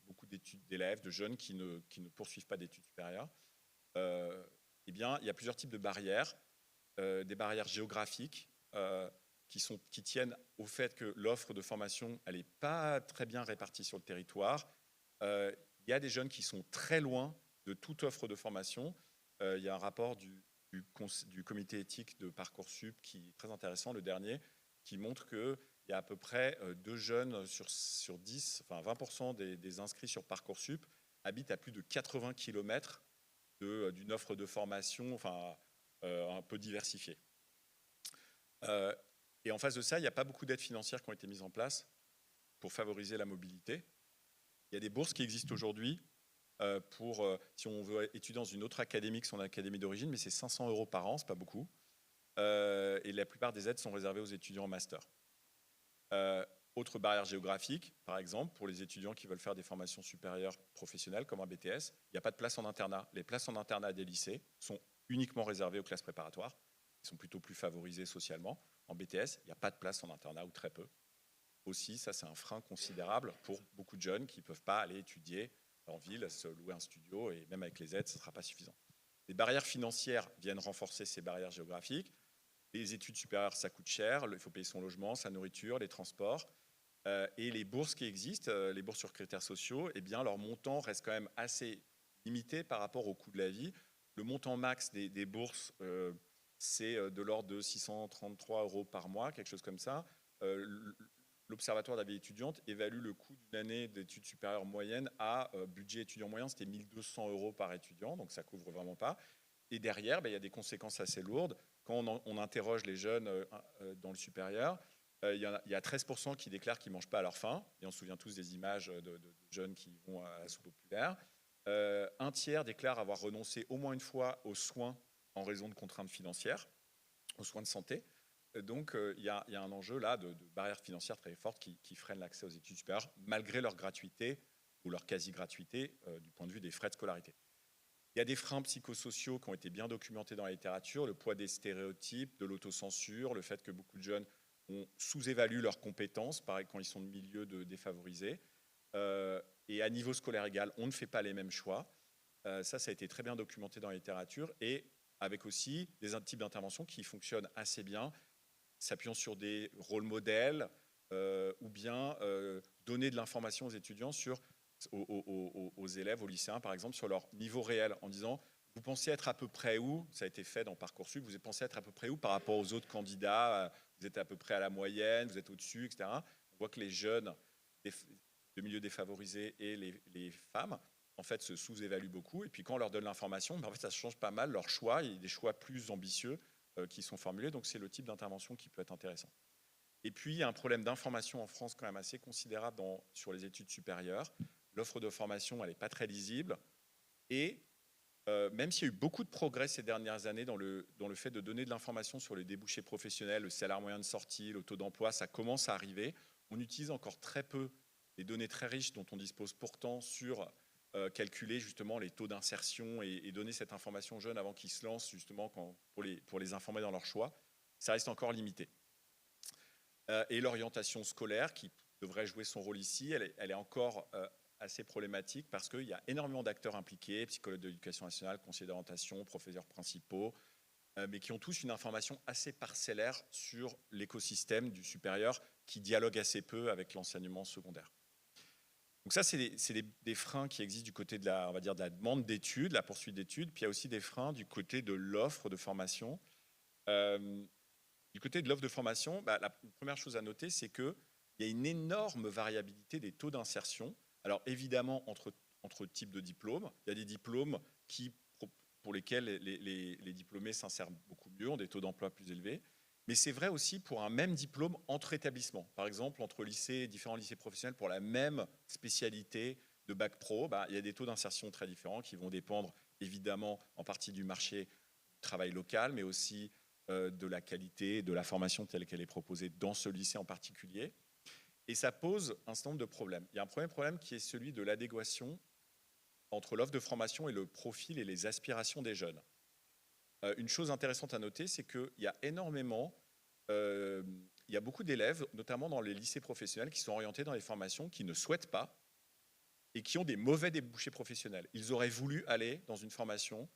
beaucoup d'élèves, de jeunes qui ne poursuivent pas d'études supérieures? Eh bien, il y a plusieurs types de barrières. Des barrières géographiques qui tiennent au fait que l'offre de formation elle n'est pas très bien répartie sur le territoire. Il y a des jeunes qui sont très loin de toute offre de formation. Il y a un rapport du comité éthique de Parcoursup qui est très intéressant, le dernier, qui montre qu'il y a à peu près 2 jeunes sur 10, enfin 20% des inscrits sur Parcoursup habitent à plus de 80 km d'une offre de formation un peu diversifiée. Et en face de ça, il n'y a pas beaucoup d'aides financières qui ont été mises en place pour favoriser la mobilité. Il y a des bourses qui existent aujourd'hui si on veut étudier dans une autre académie que son académie d'origine, mais c'est 500 euros par an, c'est pas beaucoup. Et la plupart des aides sont réservées aux étudiants en master. Autre barrière géographique, par exemple, pour les étudiants qui veulent faire des formations supérieures professionnelles comme un BTS, il n'y a pas de place en internat. Les places en internat des lycées sont uniquement réservées aux classes préparatoires. Ils sont plutôt plus favorisés socialement. En BTS, il n'y a pas de place en internat ou très peu. Aussi, ça c'est un frein considérable pour beaucoup de jeunes qui ne peuvent pas aller étudier en ville, se louer un studio, et même avec les aides, ce ne sera pas suffisant. Les barrières financières viennent renforcer ces barrières géographiques. Les études supérieures, ça coûte cher, il faut payer son logement, sa nourriture, les transports. Et les bourses qui existent, les bourses sur critères sociaux, eh bien, leur montant reste quand même assez limité par rapport au coût de la vie. Le montant max des bourses, c'est de l'ordre de 633 euros par mois, quelque chose comme ça. L'Observatoire de la vie étudiante évalue le coût d'une année d'études supérieures moyenne à budget étudiant moyen, c'était 1 200 euros par étudiant, donc ça ne couvre vraiment pas. Et derrière, il y a des conséquences assez lourdes. Quand on interroge les jeunes dans le supérieur, il y a 13% qui déclarent qu'ils ne mangent pas à leur faim, et on se souvient tous des images de jeunes qui vont à la soupe populaire. Un tiers déclarent avoir renoncé au moins une fois aux soins en raison de contraintes financières, aux soins de santé. Donc, il y a un enjeu là de barrières financières très fortes qui freinent l'accès aux études supérieures, malgré leur gratuité ou leur quasi-gratuité du point de vue des frais de scolarité. Il y a des freins psychosociaux qui ont été bien documentés dans la littérature, le poids des stéréotypes, de l'autocensure, le fait que beaucoup de jeunes sous-évaluent leurs compétences, pareil quand ils sont de milieux défavorisés. Et à niveau scolaire égal, on ne fait pas les mêmes choix. Ça a été très bien documenté dans la littérature, et avec aussi des types d'interventions qui fonctionnent assez bien, s'appuyant sur des rôles modèles ou bien donner de l'information aux étudiants aux élèves, aux lycéens par exemple, sur leur niveau réel, en disant vous pensez être à peu près où, ça a été fait dans Parcoursup, vous pensez être à peu près où par rapport aux autres candidats, vous êtes à peu près à la moyenne, vous êtes au-dessus, etc. On voit que les jeunes de milieux défavorisés et les femmes en fait se sous-évaluent beaucoup, et puis quand on leur donne l'information, en fait ça change pas mal leur choix, il y a des choix plus ambitieux qui sont formulés, donc c'est le type d'intervention qui peut être intéressant. Et puis, il y a un problème d'information en France quand même assez considérable sur les études supérieures. L'offre de formation, elle n'est pas très lisible. Et même s'il y a eu beaucoup de progrès ces dernières années dans le fait de donner de l'information sur les débouchés professionnels, le salaire moyen de sortie, le taux d'emploi, ça commence à arriver. On utilise encore très peu les données très riches dont on dispose pourtant sur calculer justement les taux d'insertion et donner cette information aux jeunes avant qu'ils se lancent justement pour les informer dans leur choix. Ça reste encore limité. Et l'orientation scolaire qui devrait jouer son rôle ici, elle est encore assez problématique parce qu'il y a énormément d'acteurs impliqués, psychologues de l'éducation nationale, conseillers d'orientation, professeurs principaux, mais qui ont tous une information assez parcellaire sur l'écosystème du supérieur qui dialogue assez peu avec l'enseignement secondaire. Donc ça, c'est des freins qui existent du côté de la, on va dire, de la demande d'études, la poursuite d'études, puis il y a aussi des freins du côté de l'offre de formation. Du côté de l'offre de formation, la première chose à noter, c'est qu'il y a une énorme variabilité des taux d'insertion. Alors évidemment, entre types de diplômes, il y a des diplômes pour lesquels les diplômés s'insèrent beaucoup mieux, ont des taux d'emploi plus élevés. Mais c'est vrai aussi pour un même diplôme entre établissements. Par exemple, entre différents lycées professionnels pour la même spécialité de bac pro, il y a des taux d'insertion très différents qui vont dépendre évidemment en partie du marché du travail local, mais aussi de la qualité de la formation telle qu'elle est proposée dans ce lycée en particulier. Et ça pose un certain nombre de problèmes. Il y a un premier problème qui est celui de l'adéquation entre l'offre de formation et le profil et les aspirations des jeunes. Une chose intéressante à noter, c'est qu'il y a il y a beaucoup d'élèves, notamment dans les lycées professionnels, qui sont orientés dans les formations qui ne souhaitent pas et qui ont des mauvais débouchés professionnels. Ils auraient voulu aller dans une formation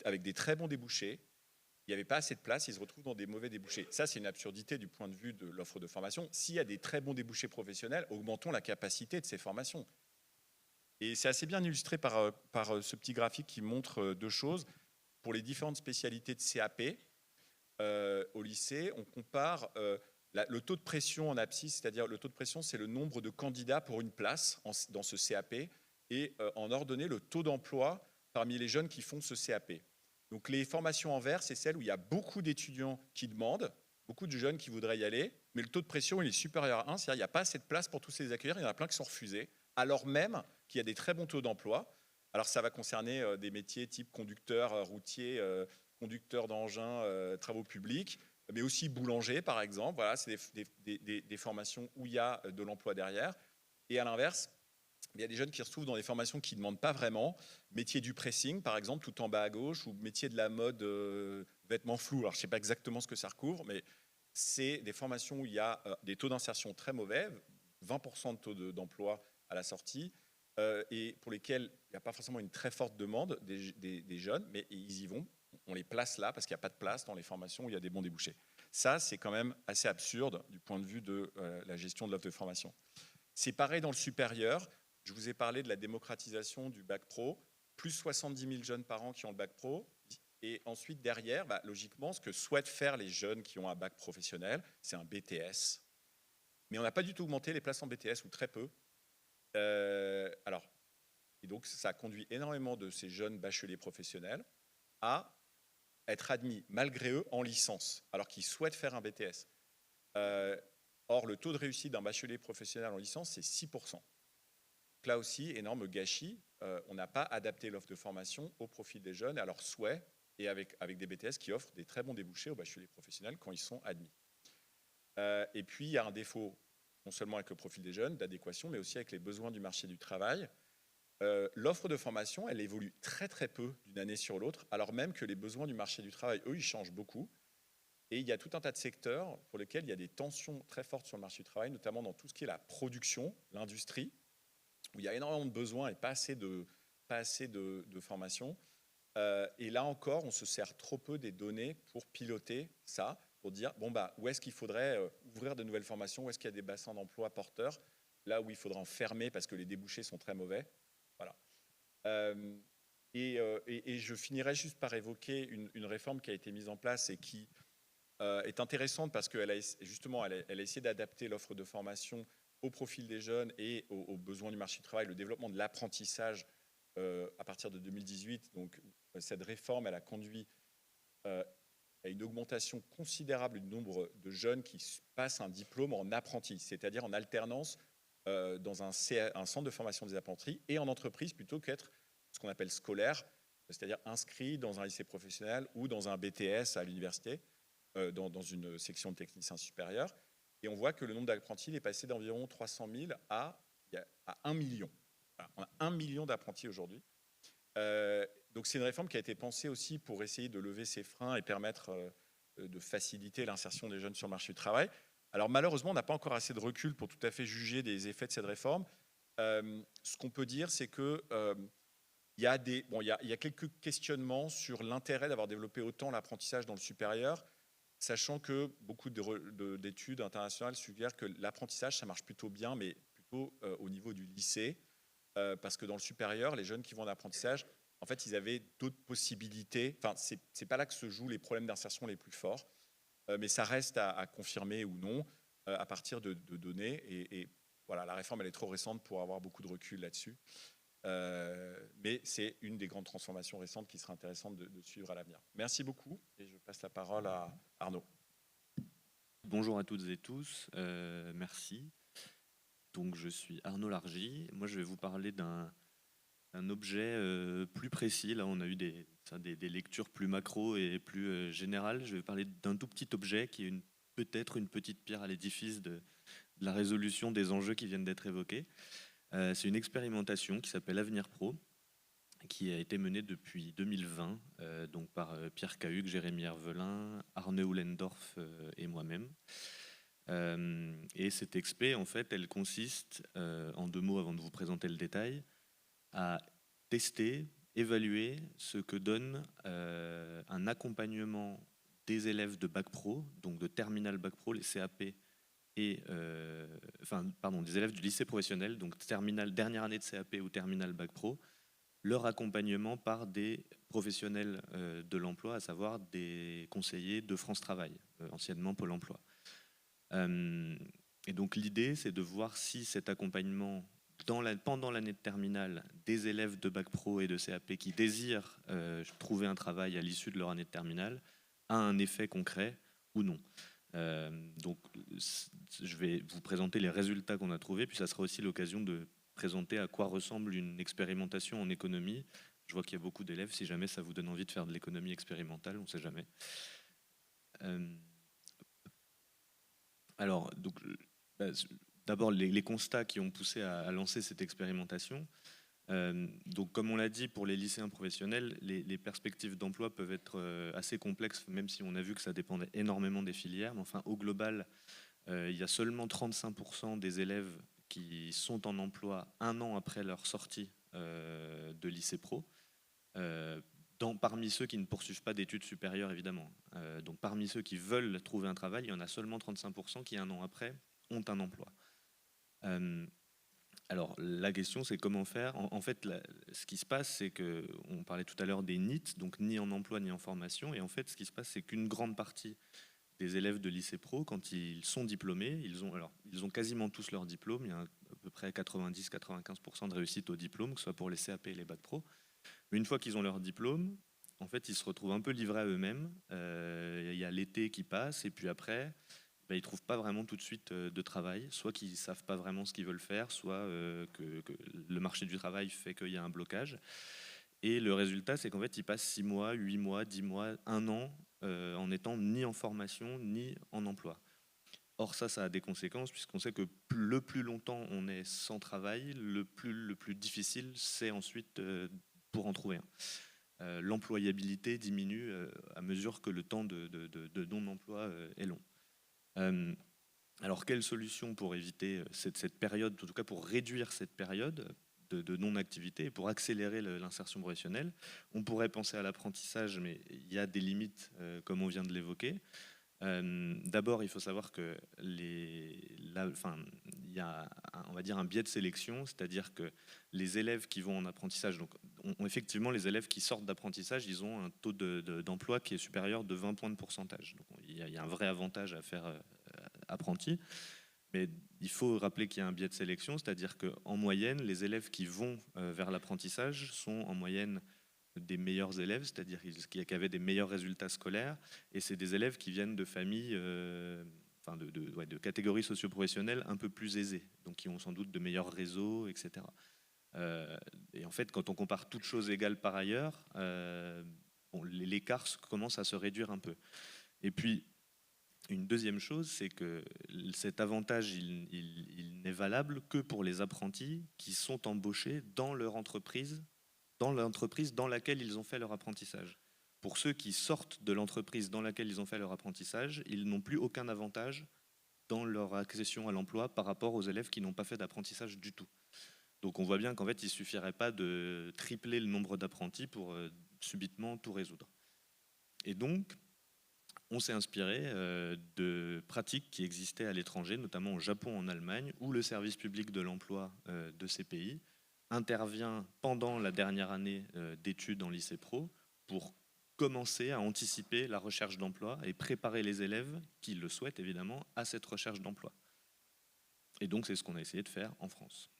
avec des très bons débouchés. Il n'y avait pas assez de place, ils se retrouvent dans des mauvais débouchés. Ça, c'est une absurdité du point de vue de l'offre de formation. S'il y a des très bons débouchés professionnels, augmentons la capacité de ces formations. Et c'est assez bien illustré par ce petit graphique qui montre deux choses. Pour les différentes spécialités de CAP au lycée, on compare le taux de pression en abscisse, c'est-à-dire le taux de pression, c'est le nombre de candidats pour une place dans ce CAP, et en ordonnée, le taux d'emploi parmi les jeunes qui font ce CAP. Donc les formations en vert, c'est celles où il y a beaucoup d'étudiants qui demandent, beaucoup de jeunes qui voudraient y aller, mais le taux de pression il est supérieur à 1, c'est-à-dire qu'il n'y a pas assez de place pour tous les accueillir, il y en a plein qui sont refusés, alors même qu'il y a des très bons taux d'emploi. Alors ça va concerner des métiers type conducteur routier, conducteur d'engins, travaux publics, mais aussi boulanger par exemple. Voilà, c'est des formations où il y a de l'emploi derrière. Et à l'inverse, il y a des jeunes qui se retrouvent dans des formations qui ne demandent pas vraiment. Métier du pressing, par exemple, tout en bas à gauche, ou métier de la mode, vêtements flous. Alors, je ne sais pas exactement ce que ça recouvre, mais c'est des formations où il y a des taux d'insertion très mauvais, 20% de taux d'emploi à la sortie, et pour lesquels il n'y a pas forcément une très forte demande des jeunes, mais ils y vont. On les place là parce qu'il n'y a pas de place dans les formations où il y a des bons débouchés. Ça, c'est quand même assez absurde du point de vue de la gestion de l'offre de formation. C'est pareil dans le supérieur. Je vous ai parlé de la démocratisation du bac pro, plus 70 000 jeunes par an qui ont le bac pro. Et ensuite, derrière, logiquement, ce que souhaitent faire les jeunes qui ont un bac professionnel, c'est un BTS. Mais on n'a pas du tout augmenté les places en BTS, ou très peu. Et donc, ça a conduit énormément de ces jeunes bacheliers professionnels à être admis, malgré eux, en licence, alors qu'ils souhaitent faire un BTS. Or, le taux de réussite d'un bachelier professionnel en licence, c'est 6%. Donc là aussi, énorme gâchis. On n'a pas adapté l'offre de formation au profil des jeunes, à leurs souhaits, et avec des BTS qui offrent des très bons débouchés aux bacheliers professionnels quand ils sont admis. Et puis, il y a un défaut, non seulement avec le profil des jeunes, d'adéquation, mais aussi avec les besoins du marché du travail. L'offre de formation, elle évolue très très peu d'une année sur l'autre, alors même que les besoins du marché du travail, eux, ils changent beaucoup. Et il y a tout un tas de secteurs pour lesquels il y a des tensions très fortes sur le marché du travail, notamment dans tout ce qui est la production, l'industrie, où il y a énormément de besoins et pas assez de formation. Et là encore, on se sert trop peu des données pour piloter ça, pour dire où est-ce qu'il faudrait ouvrir de nouvelles formations, où est-ce qu'il y a des bassins d'emploi porteurs, là où il faudra en fermer parce que les débouchés sont très mauvais. Voilà. Et je finirai juste par évoquer une réforme qui a été mise en place et qui est intéressante parce qu'elle a essayé d'adapter l'offre de formation au profil des jeunes et aux besoins du marché du travail, le développement de l'apprentissage à partir de 2018. Donc, cette réforme, elle a conduit à une augmentation considérable du nombre de jeunes qui passent un diplôme en apprenti, c'est-à-dire en alternance dans un centre de formation des apprentis et en entreprise plutôt qu'être ce qu'on appelle scolaires, c'est-à-dire inscrits dans un lycée professionnel ou dans un BTS à l'université, dans une section de technicien supérieur. Et on voit que le nombre d'apprentis est passé d'environ 300 000 à 1 million. Voilà, on a 1 million d'apprentis aujourd'hui. Donc c'est une réforme qui a été pensée aussi pour essayer de lever ces freins et permettre de faciliter l'insertion des jeunes sur le marché du travail. Alors malheureusement, on n'a pas encore assez de recul pour tout à fait juger des effets de cette réforme. Ce qu'on peut dire, c'est que il y a quelques questionnements sur l'intérêt d'avoir développé autant l'apprentissage dans le supérieur, sachant que beaucoup d'études internationales suggèrent que l'apprentissage, ça marche plutôt bien, mais plutôt au niveau du lycée, parce que dans le supérieur, les jeunes qui vont en apprentissage, en fait, ils avaient d'autres possibilités. Enfin, c'est pas là que se jouent les problèmes d'insertion les plus forts, mais ça reste à confirmer ou non à partir de données. Et voilà, la réforme, elle est trop récente pour avoir beaucoup de recul là-dessus. Mais c'est une des grandes transformations récentes qui sera intéressante de suivre à l'avenir. Merci beaucoup et je passe la parole à Arnaud. Bonjour à toutes et tous, merci. Donc je suis Arnaud Largy. Moi je vais vous parler d'un objet plus précis. Là on a eu des lectures plus macro et plus générales. Je vais parler d'un tout petit objet qui est peut-être une petite pierre à l'édifice de la résolution des enjeux qui viennent d'être évoqués. C'est une expérimentation qui s'appelle Avenir Pro, qui a été menée depuis 2020 donc par Pierre Cahuc, Jérémy Hervelin, Arne Oulendorf et moi-même. Et cette expé, en fait, elle consiste, en 2 mots avant de vous présenter le détail, à tester, évaluer ce que donne un accompagnement des élèves de Bac Pro, donc de Terminal Bac Pro, les CAP, et des élèves du lycée professionnel, donc dernière année de CAP ou Terminal Bac Pro, leur accompagnement par des professionnels de l'emploi, à savoir des conseillers de France Travail, anciennement Pôle emploi. Et donc l'idée, c'est de voir si cet accompagnement pendant l'année de terminale des élèves de Bac Pro et de CAP qui désirent trouver un travail à l'issue de leur année de terminale a un effet concret ou non. Donc je vais vous présenter les résultats qu'on a trouvés, puis ça sera aussi l'occasion de présenter à quoi ressemble une expérimentation en économie. Je vois qu'il y a beaucoup d'élèves, si jamais ça vous donne envie de faire de l'économie expérimentale, on ne sait jamais. Alors, donc, d'abord, les constats qui ont poussé à lancer cette expérimentation. Donc, comme on l'a dit, pour les lycéens professionnels, les perspectives d'emploi peuvent être assez complexes, même si on a vu que ça dépendait énormément des filières. Mais enfin, au global, il y a seulement 35% des élèves qui sont en emploi 1 an après leur sortie de lycée pro. Parmi ceux qui ne poursuivent pas d'études supérieures, évidemment. Donc parmi ceux qui veulent trouver un travail, il y en a seulement 35% qui, 1 an après, ont un emploi. Alors la question, c'est comment faire. En fait, ce qui se passe, c'est qu'on parlait tout à l'heure des NEET, donc ni en emploi ni en formation. Et en fait, ce qui se passe, c'est qu'une grande partie des élèves de lycée pro, quand ils sont diplômés, ils ont quasiment tous leur diplôme. Il y a à peu près 90-95% de réussite au diplôme, que ce soit pour les CAP et les bacs pro. Mais une fois qu'ils ont leur diplôme, en fait, ils se retrouvent un peu livrés à eux-mêmes. Il y a l'été qui passe, et puis après, ils ne trouvent pas vraiment tout de suite de travail. Soit qu'ils ne savent pas vraiment ce qu'ils veulent faire, soit que le marché du travail fait qu'il y a un blocage. Et le résultat, c'est qu'en fait, ils passent 6 mois, 8 mois, 10 mois, 1 an en étant ni en formation, ni en emploi. Or, ça a des conséquences, puisqu'on sait que le plus longtemps on est sans travail, le plus difficile, c'est ensuite pour en trouver un. L'employabilité diminue à mesure que le temps de non-emploi est long. Alors, quelle solution pour éviter cette période, en tout cas pour réduire cette période de non-activité et pour accélérer l'insertion professionnelle? On pourrait penser à l'apprentissage, mais il y a des limites, comme on vient de l'évoquer. D'abord, il faut savoir que il y a on va dire un biais de sélection, c'est-à-dire que les élèves qui vont en apprentissage, donc effectivement les élèves qui sortent d'apprentissage, ils ont un taux d'emploi qui est supérieur de 20 points de pourcentage. Donc il y a un vrai avantage à faire apprenti. Mais il faut rappeler qu'il y a un biais de sélection, c'est-à-dire qu'en moyenne, les élèves qui vont vers l'apprentissage sont en moyenne des meilleurs élèves, c'est-à-dire qui avaient des meilleurs résultats scolaires, et c'est des élèves qui viennent de familles, de catégories socio-professionnelles un peu plus aisées, donc qui ont sans doute de meilleurs réseaux, etc. Et en fait, quand on compare toutes choses égales par ailleurs, l'écart commence à se réduire un peu. Et puis, une deuxième chose, c'est que cet avantage, il n'est valable que pour les apprentis qui sont embauchés dans leur entreprise, dans l'entreprise dans laquelle ils ont fait leur apprentissage. Pour ceux qui sortent de l'entreprise dans laquelle ils ont fait leur apprentissage, ils n'ont plus aucun avantage dans leur accession à l'emploi par rapport aux élèves qui n'ont pas fait d'apprentissage du tout. Donc on voit bien qu'en fait, il ne suffirait pas de tripler le nombre d'apprentis pour subitement tout résoudre. Et donc, on s'est inspiré de pratiques qui existaient à l'étranger, notamment au Japon, en Allemagne, où le service public de l'emploi de ces pays intervient pendant la dernière année d'études en lycée pro pour commencer à anticiper la recherche d'emploi et préparer les élèves, qui le souhaitent évidemment, à cette recherche d'emploi. Et donc c'est ce qu'on a essayé de faire en France.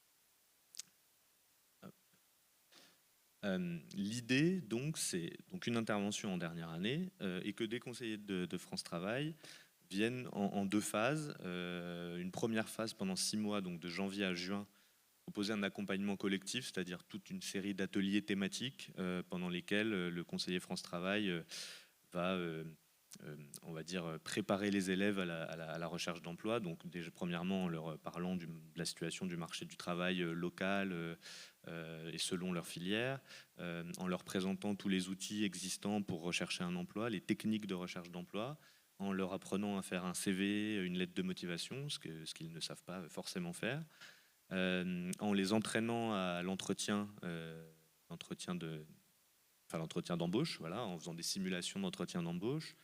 L'idée, donc, c'est donc une intervention en dernière année et que des conseillers de France Travail viennent en deux phases. Une première phase pendant 6 mois, donc de janvier à juin, proposer un accompagnement collectif, c'est-à-dire toute une série d'ateliers thématiques pendant lesquels le conseiller France Travail va, on va dire, préparer les élèves à la recherche d'emploi. Donc déjà, premièrement, en leur parlant de la situation du marché du travail local et selon leur filière, en leur présentant tous les outils existants pour rechercher un emploi, les techniques de recherche d'emploi, en leur apprenant à faire un CV, une lettre de motivation, ce qu'ils ne savent pas forcément faire, en les entraînant à l'entretien d'embauche, voilà, en faisant des simulations d'entretien d'embauche,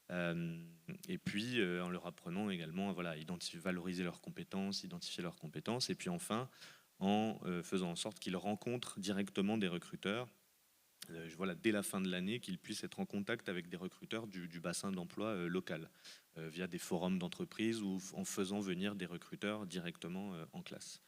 et puis en leur apprenant également à valoriser leurs compétences, identifier leurs compétences, et puis enfin en faisant en sorte qu'ils rencontrent directement des recruteurs, dès la fin de l'année, qu'ils puissent être en contact avec des recruteurs du bassin d'emploi local, via des forums d'entreprise ou en faisant venir des recruteurs directement en classe.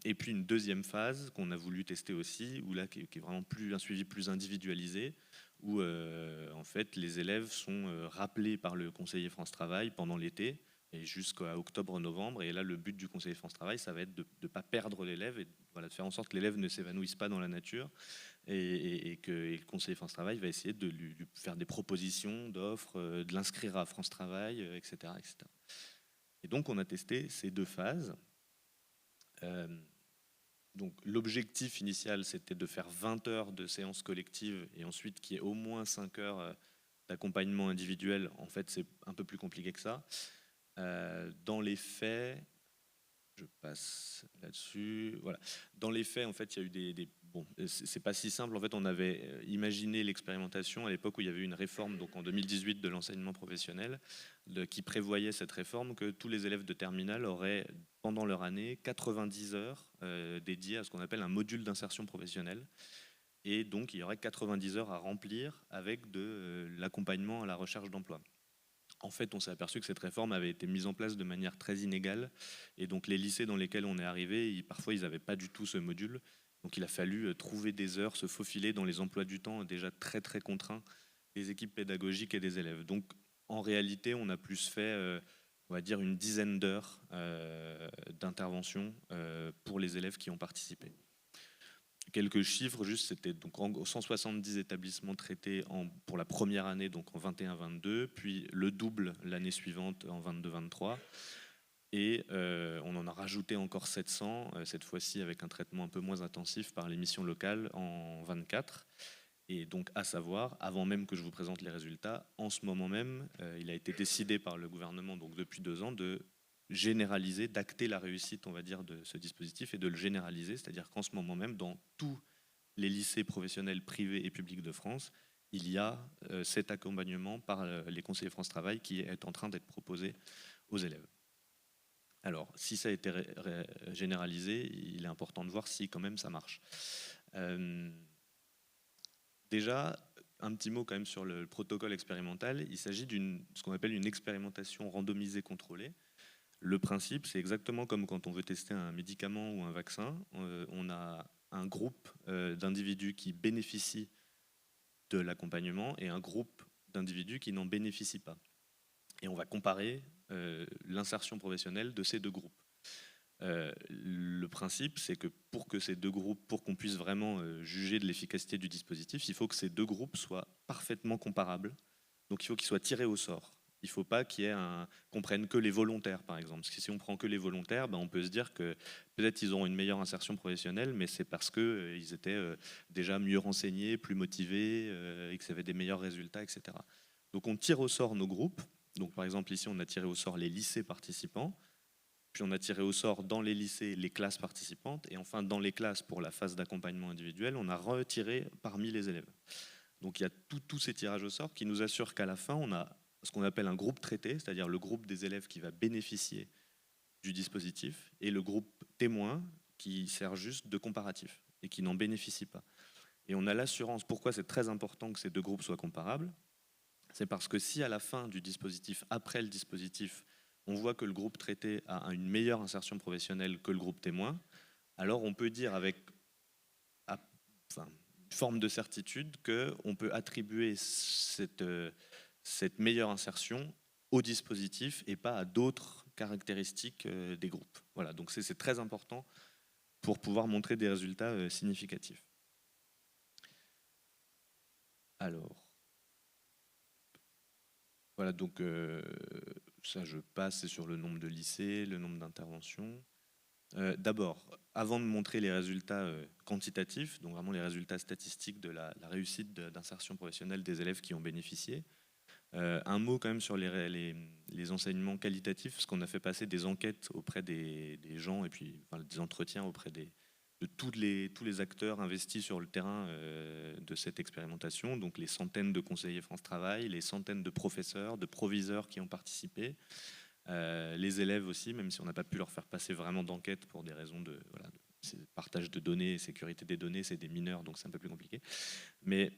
Et puis une deuxième phase qu'on a voulu tester aussi, où là, qui est vraiment un suivi plus individualisé, où en fait les élèves sont rappelés par le conseiller France Travail pendant l'été et jusqu'à octobre-novembre. Et là, le but du conseiller France Travail, ça va être de ne pas perdre l'élève et de faire en sorte que l'élève ne s'évanouisse pas dans la nature et que le conseiller France Travail va essayer de lui faire des propositions d'offres, de l'inscrire à France Travail, etc., etc. Et donc, on a testé ces deux phases. Donc l'objectif initial, c'était de faire 20 heures de séances collectives et ensuite qu'il y ait au moins 5 heures d'accompagnement individuel. En fait, c'est un peu plus compliqué que ça. Dans les faits, je passe là-dessus. Voilà. Dans les faits, en fait, il y a eu bon, c'est pas si simple. En fait, on avait imaginé l'expérimentation à l'époque où il y avait eu une réforme, donc en 2018, de l'enseignement professionnel, qui prévoyait cette réforme que tous les élèves de terminale auraient, pendant leur année, 90 heures dédiées à ce qu'on appelle un module d'insertion professionnelle. Et donc, il y aurait 90 heures à remplir avec de l'accompagnement à la recherche d'emploi. En fait, on s'est aperçu que cette réforme avait été mise en place de manière très inégale. Et donc, les lycées dans lesquels on est arrivé, parfois, ils n'avaient pas du tout ce module. Donc, il a fallu trouver des heures, se faufiler dans les emplois du temps déjà très, très contraints des équipes pédagogiques et des élèves. Donc, en réalité, on a plus fait, on va dire, une dizaine d'heures d'intervention pour les élèves qui ont participé. Quelques chiffres, juste, c'était donc 170 établissements traités pour la première année, donc en 21-22, puis le double l'année suivante en 22-23. Et on en a rajouté encore 700, cette fois-ci avec un traitement un peu moins intensif par les missions locales en 24. Et donc, à savoir, avant même que je vous présente les résultats, en ce moment même, il a été décidé par le gouvernement, donc depuis 2 ans, de généraliser, d'acter la réussite, on va dire, de ce dispositif et de le généraliser, c'est-à-dire qu'en ce moment même, dans tous les lycées professionnels privés et publics de France, il y a cet accompagnement par les conseillers France Travail qui est en train d'être proposé aux élèves. Alors, si ça a été généralisé, il est important de voir si quand même ça marche. Déjà, un petit mot quand même sur le protocole expérimental. Il s'agit de ce qu'on appelle une expérimentation randomisée contrôlée. Le principe, c'est exactement comme quand on veut tester un médicament ou un vaccin. On a un groupe d'individus qui bénéficient de l'accompagnement et un groupe d'individus qui n'en bénéficient pas. Et on va comparer l'insertion professionnelle de ces deux groupes. Le principe, c'est que pour que ces deux groupes, pour qu'on puisse vraiment juger de l'efficacité du dispositif, il faut que ces deux groupes soient parfaitement comparables. Donc il faut qu'ils soient tirés au sort. Il ne faut pas qu'on prenne que les volontaires, par exemple. Parce que si on prend que les volontaires, on peut se dire que peut-être ils auront une meilleure insertion professionnelle, mais c'est parce qu'ils étaient déjà mieux renseignés, plus motivés, et qu'ils avaient des meilleurs résultats, etc. Donc on tire au sort nos groupes. Donc par exemple ici, on a tiré au sort les lycées participants. Puis on a tiré au sort dans les lycées les classes participantes. Et enfin, dans les classes, pour la phase d'accompagnement individuel, on a retiré parmi les élèves. Donc il y a tous ces tirages au sort qui nous assurent qu'à la fin, on a ce qu'on appelle un groupe traité, c'est-à-dire le groupe des élèves qui va bénéficier du dispositif, et le groupe témoin qui sert juste de comparatif et qui n'en bénéficie pas. Et on a l'assurance, pourquoi c'est très important que ces deux groupes soient comparables, c'est parce que si à la fin du dispositif, après le dispositif, on voit que le groupe traité a une meilleure insertion professionnelle que le groupe témoin, alors on peut dire avec une forme de certitude qu'on peut attribuer cette meilleure insertion au dispositif et pas à d'autres caractéristiques des groupes. Voilà, donc c'est très important pour pouvoir montrer des résultats significatifs. Alors, voilà, donc ça je passe, c'est sur le nombre de lycées, le nombre d'interventions. D'abord, avant de montrer les résultats quantitatifs, donc vraiment les résultats statistiques de la réussite d'insertion professionnelle des élèves qui ont bénéficié, un mot quand même sur les enseignements qualitatifs, parce qu'on a fait passer des enquêtes auprès des gens et puis des entretiens auprès de tous les acteurs investis sur le terrain de cette expérimentation, donc les centaines de conseillers France Travail, les centaines de professeurs, de proviseurs qui ont participé, les élèves aussi, même si on n'a pas pu leur faire passer vraiment d'enquête pour des raisons de partage de données, sécurité des données, c'est des mineurs, donc c'est un peu plus compliqué. Mais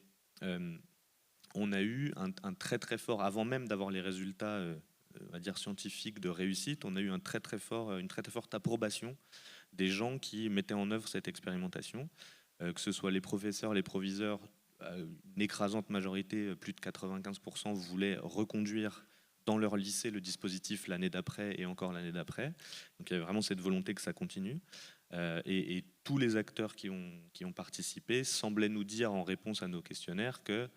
on a eu un très très fort, avant même d'avoir les résultats on va dire scientifiques de réussite, on a eu une très très forte approbation des gens qui mettaient en œuvre cette expérimentation, que ce soit les professeurs, les proviseurs, une écrasante majorité, plus de 95%, voulaient reconduire dans leur lycée le dispositif l'année d'après et encore l'année d'après. Donc il y avait vraiment cette volonté que ça continue. Et tous les acteurs qui ont participé semblaient nous dire en réponse à nos questionnaires que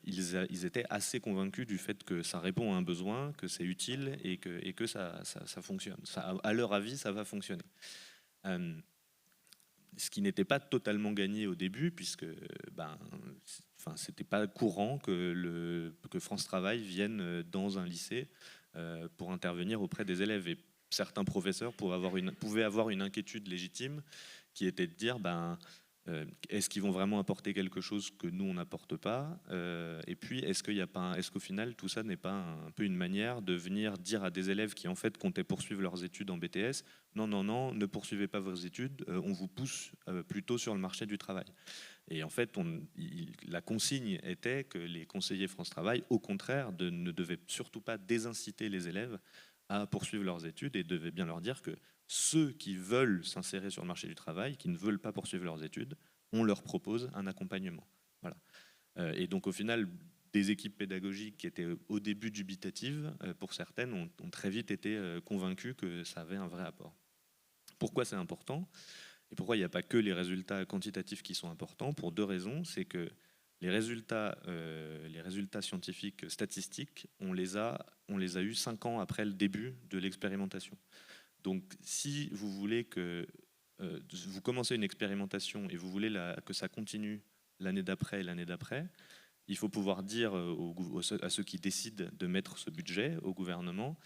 ils étaient assez convaincus du fait que ça répond à un besoin, que c'est utile et que ça fonctionne. À leur avis, ça va fonctionner. Ce qui n'était pas totalement gagné au début, puisque c'était pas courant que France Travail vienne dans un lycée pour intervenir auprès des élèves. Et certains professeurs pouvaient avoir une inquiétude légitime qui était de dire est-ce qu'ils vont vraiment apporter quelque chose que nous on n'apporte pas, et puis est-ce qu'au final tout ça n'est pas un peu une manière de venir dire à des élèves qui en fait comptaient poursuivre leurs études en BTS non, ne poursuivez pas vos études, on vous pousse plutôt sur le marché du travail. Et en fait la consigne était que les conseillers France Travail au contraire ne devaient surtout pas désinciter les élèves à poursuivre leurs études et devaient bien leur dire que ceux qui veulent s'insérer sur le marché du travail, qui ne veulent pas poursuivre leurs études, on leur propose un accompagnement. Voilà. Et donc au final, des équipes pédagogiques qui étaient au début dubitatives, pour certaines, ont très vite été convaincues que ça avait un vrai apport. Pourquoi c'est important ? Et pourquoi il n'y a pas que les résultats quantitatifs qui sont importants ? Pour deux raisons. C'est que les résultats scientifiques statistiques, on les a eus 5 ans après le début de l'expérimentation. Donc si vous voulez que vous commencez une expérimentation et vous voulez que ça continue l'année d'après et l'année d'après, il faut pouvoir dire à ceux qui décident de mettre ce budget, au gouvernement,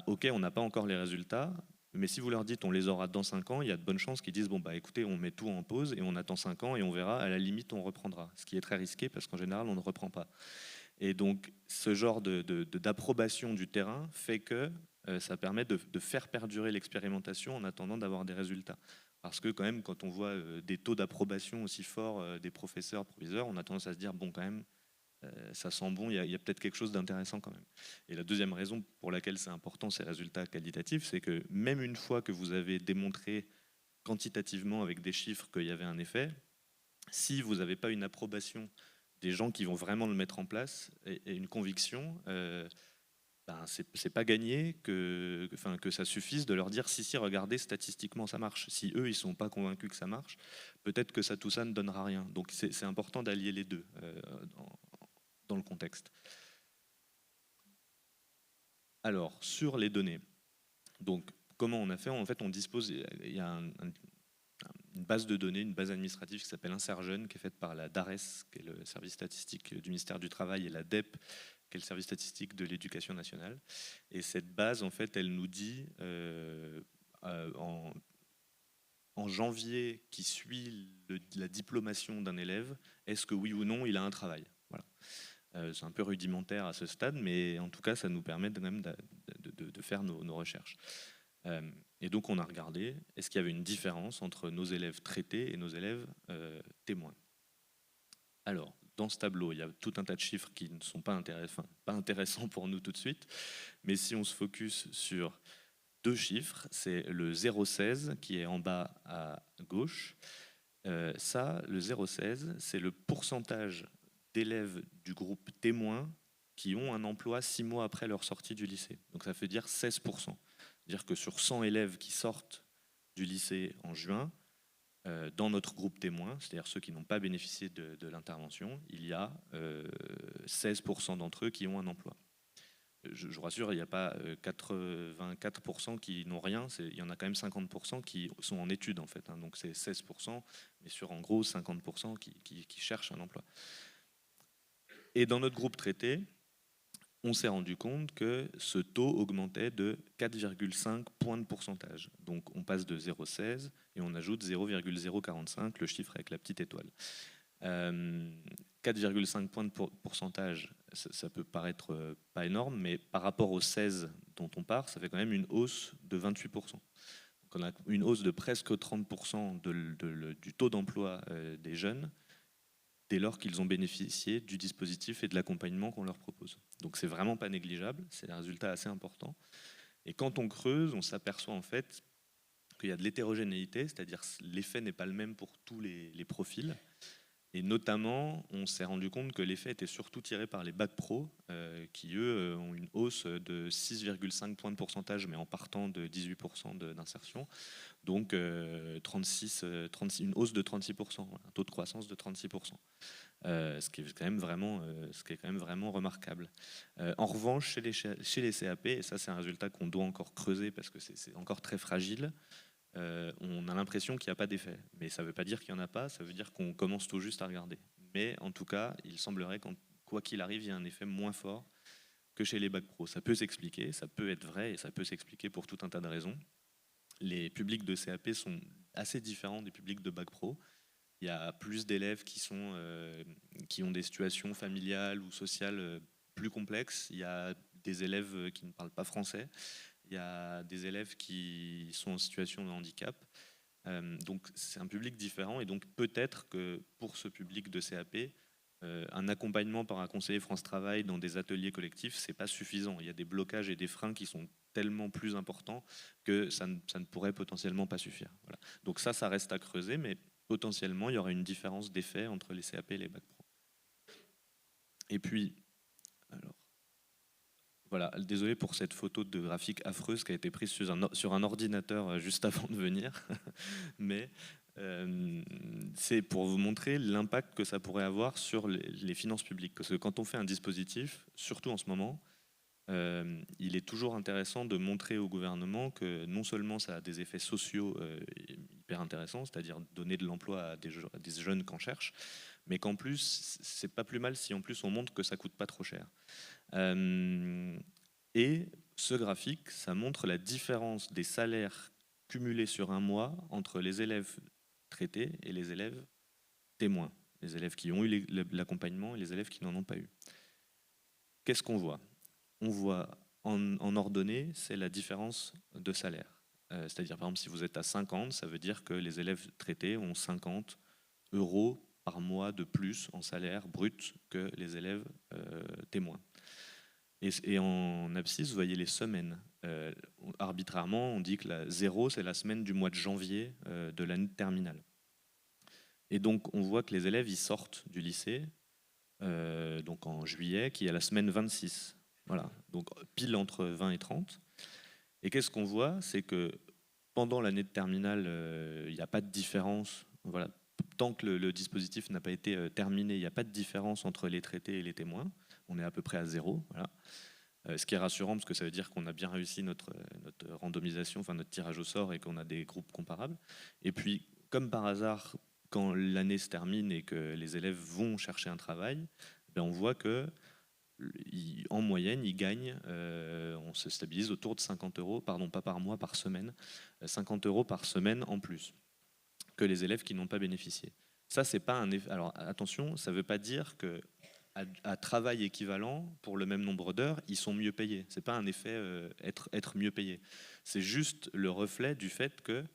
ok, on n'a pas encore les résultats, mais si vous leur dites on les aura dans 5 ans, il y a de bonnes chances qu'ils disent écoutez, on met tout en pause et on attend 5 ans et on verra, à la limite on reprendra. Ce qui est très risqué parce qu'en général on ne reprend pas. Et donc ce genre d'approbation du terrain fait que ça permet de faire perdurer l'expérimentation en attendant d'avoir des résultats. Parce que quand même, quand on voit des taux d'approbation aussi forts des professeurs, proviseurs, on a tendance à se dire, bon quand même, ça sent bon, il y a peut-être quelque chose d'intéressant quand même. Et la deuxième raison pour laquelle c'est important ces résultats qualitatifs, c'est que même une fois que vous avez démontré quantitativement avec des chiffres qu'il y avait un effet, si vous n'avez pas une approbation des gens qui vont vraiment le mettre en place et une conviction, c'est pas gagné que ça suffise de leur dire si, regardez, statistiquement ça marche. Si eux ils sont pas convaincus que ça marche, peut-être que tout ça ne donnera rien. Donc c'est important d'allier les deux dans le contexte. Alors sur les données, donc comment on a fait? En fait, on dispose, il y a une base de données, une base administrative qui s'appelle Inserjeune, qui est faite par la DARES, qui est le service statistique du ministère du Travail, et la DEP, qui est le service statistique de l'Éducation nationale. Et cette base, en fait, elle nous dit en janvier qui suit la diplomation d'un élève, est-ce que oui ou non il a un travail? Voilà. C'est un peu rudimentaire à ce stade, mais en tout cas, ça nous permet même de faire nos recherches. Et donc, on a regardé, est-ce qu'il y avait une différence entre nos élèves traités et nos élèves témoins? Alors, dans ce tableau, il y a tout un tas de chiffres qui ne sont pas intéressants pour nous tout de suite, mais si on se focus sur deux chiffres, c'est le 0,16 qui est en bas à gauche. Le 0,16, c'est le pourcentage d'élèves du groupe témoin qui ont un emploi 6 mois après leur sortie du lycée. Donc ça veut dire 16%. C'est-à-dire que sur 100 élèves qui sortent du lycée en juin, dans notre groupe témoin, c'est-à-dire ceux qui n'ont pas bénéficié de l'intervention, il y a 16% d'entre eux qui ont un emploi. Je vous rassure, il n'y a pas 84% qui n'ont rien, il y en a quand même 50% qui sont en études en fait. Donc c'est 16%, mais sur en gros 50% qui cherchent un emploi. Et dans notre groupe traité, on s'est rendu compte que ce taux augmentait de 4,5 points de pourcentage. Donc on passe de 0,16 et on ajoute 0,045, le chiffre avec la petite étoile. 4,5 points de pourcentage, ça peut paraître pas énorme, mais par rapport aux 16 dont on part, ça fait quand même une hausse de 28%. Donc on a une hausse de presque 30% du taux d'emploi des jeunes dès lors qu'ils ont bénéficié du dispositif et de l'accompagnement qu'on leur propose. Donc c'est vraiment pas négligeable, c'est un résultat assez important. Et quand on creuse, on s'aperçoit en fait qu'il y a de l'hétérogénéité, c'est-à-dire l'effet n'est pas le même pour tous les profils. Et notamment, on s'est rendu compte que l'effet était surtout tiré par les bacs pro, qui eux ont une hausse de 6,5 points de pourcentage, mais en partant de 18% d'insertion. Donc 36, une hausse de 36%, un taux de croissance de 36%. Ce qui est quand même vraiment remarquable. En revanche, chez les CAP, et ça c'est un résultat qu'on doit encore creuser parce que c'est encore très fragile, on a l'impression qu'il n'y a pas d'effet. Mais ça ne veut pas dire qu'il n'y en a pas, ça veut dire qu'on commence tout juste à regarder. Mais en tout cas, il semblerait qu'en quoi qu'il arrive, il y a un effet moins fort que chez les bacs pro. Ça peut s'expliquer, ça peut être vrai et ça peut s'expliquer pour tout un tas de raisons. Les publics de CAP sont assez différents des publics de bac pro. Il y a plus d'élèves qui ont des situations familiales ou sociales plus complexes. Il y a des élèves qui ne parlent pas français. Il y a des élèves qui sont en situation de handicap. Donc c'est un public différent. Et donc peut-être que pour ce public de CAP, un accompagnement par un conseiller France Travail dans des ateliers collectifs, c'est pas suffisant. Il y a des blocages et des freins qui sont tellement plus importants que ça ne pourrait potentiellement pas suffire. Voilà. Donc ça reste à creuser, mais potentiellement, il y aurait une différence d'effet entre les CAP et les bacs pro. Et puis, alors, voilà, désolé pour cette photo de graphique affreuse qui a été prise sur un ordinateur juste avant de venir, mais c'est pour vous montrer l'impact que ça pourrait avoir sur les finances publiques. Parce que quand on fait un dispositif, surtout en ce moment, il est toujours intéressant de montrer au gouvernement que non seulement ça a des effets sociaux hyper intéressants, c'est-à-dire donner de l'emploi à des jeunes qu'en cherchent, mais qu'en plus, c'est pas plus mal si en plus on montre que ça coûte pas trop cher. Et ce graphique, ça montre la différence des salaires cumulés sur un mois entre les élèves traités et les élèves témoins, les élèves qui ont eu l'accompagnement et les élèves qui n'en ont pas eu. Qu'est-ce qu'on voit ? On voit en ordonnée, c'est la différence de salaire. C'est-à-dire, par exemple, si vous êtes à 50, ça veut dire que les élèves traités ont 50 € par mois de plus en salaire brut que les élèves témoins. Et en abscisse, vous voyez les semaines. Arbitrairement, on dit que la 0, c'est la semaine du mois de janvier de l'année de terminale. Et donc, on voit que les élèves, ils sortent du lycée donc en juillet, qui est la semaine 26. Voilà, donc pile entre 20 et 30. Et qu'est-ce qu'on voit? C'est que pendant l'année de terminale, il n'y a pas de différence. Voilà. Tant que le dispositif n'a pas été terminé, il n'y a pas de différence entre les traités et les témoins. On est à peu près à 0. Voilà. Ce qui est rassurant parce que ça veut dire qu'on a bien réussi notre randomisation, enfin notre tirage au sort et qu'on a des groupes comparables. Et puis, comme par hasard, quand l'année se termine et que les élèves vont chercher un travail, ben on voit que en moyenne, ils gagnent, on se stabilise autour de 50 euros, pardon, pas par mois, par semaine, 50 euros par semaine en plus que les élèves qui n'ont pas bénéficié. Ça, c'est pas un effet. Alors attention, ça ne veut pas dire que à travail équivalent pour le même nombre d'heures, ils sont mieux payés. C'est pas un effet être mieux payé. C'est juste le reflet du fait qu'il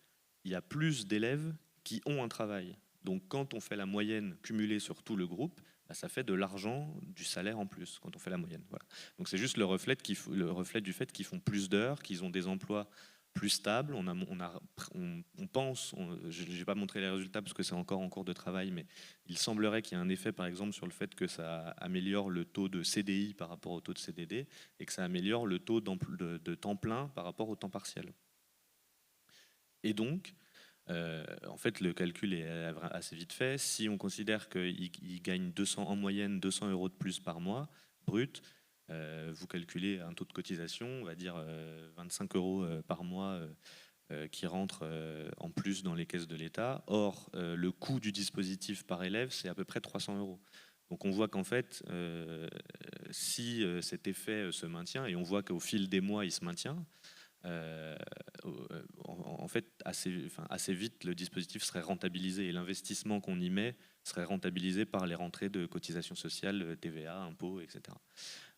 y a plus d'élèves qui ont un travail. Donc quand on fait la moyenne cumulée sur tout le groupe, bah, ça fait de l'argent, du salaire en plus quand on fait la moyenne. Voilà. Donc c'est juste le reflet du fait qu'ils font plus d'heures, qu'ils ont des emplois plus stables. On pense, je n'ai pas montré les résultats parce que c'est encore en cours de travail, mais il semblerait qu'il y ait un effet par exemple sur le fait que ça améliore le taux de CDI par rapport au taux de CDD et que ça améliore le taux de temps plein par rapport au temps partiel. Et donc, en fait, le calcul est assez vite fait. Si on considère qu'ils gagnent en moyenne 200 euros de plus par mois, brut, vous calculez un taux de cotisation, on va dire 25 euros par mois qui rentrent en plus dans les caisses de l'État. Or, le coût du dispositif par élève, c'est à peu près 300 euros. Donc on voit qu'en fait, si cet effet se maintient, et on voit qu'au fil des mois, il se maintient, en fait, assez vite, le dispositif serait rentabilisé et l'investissement qu'on y met serait rentabilisé par les rentrées de cotisations sociales, TVA, impôts, etc.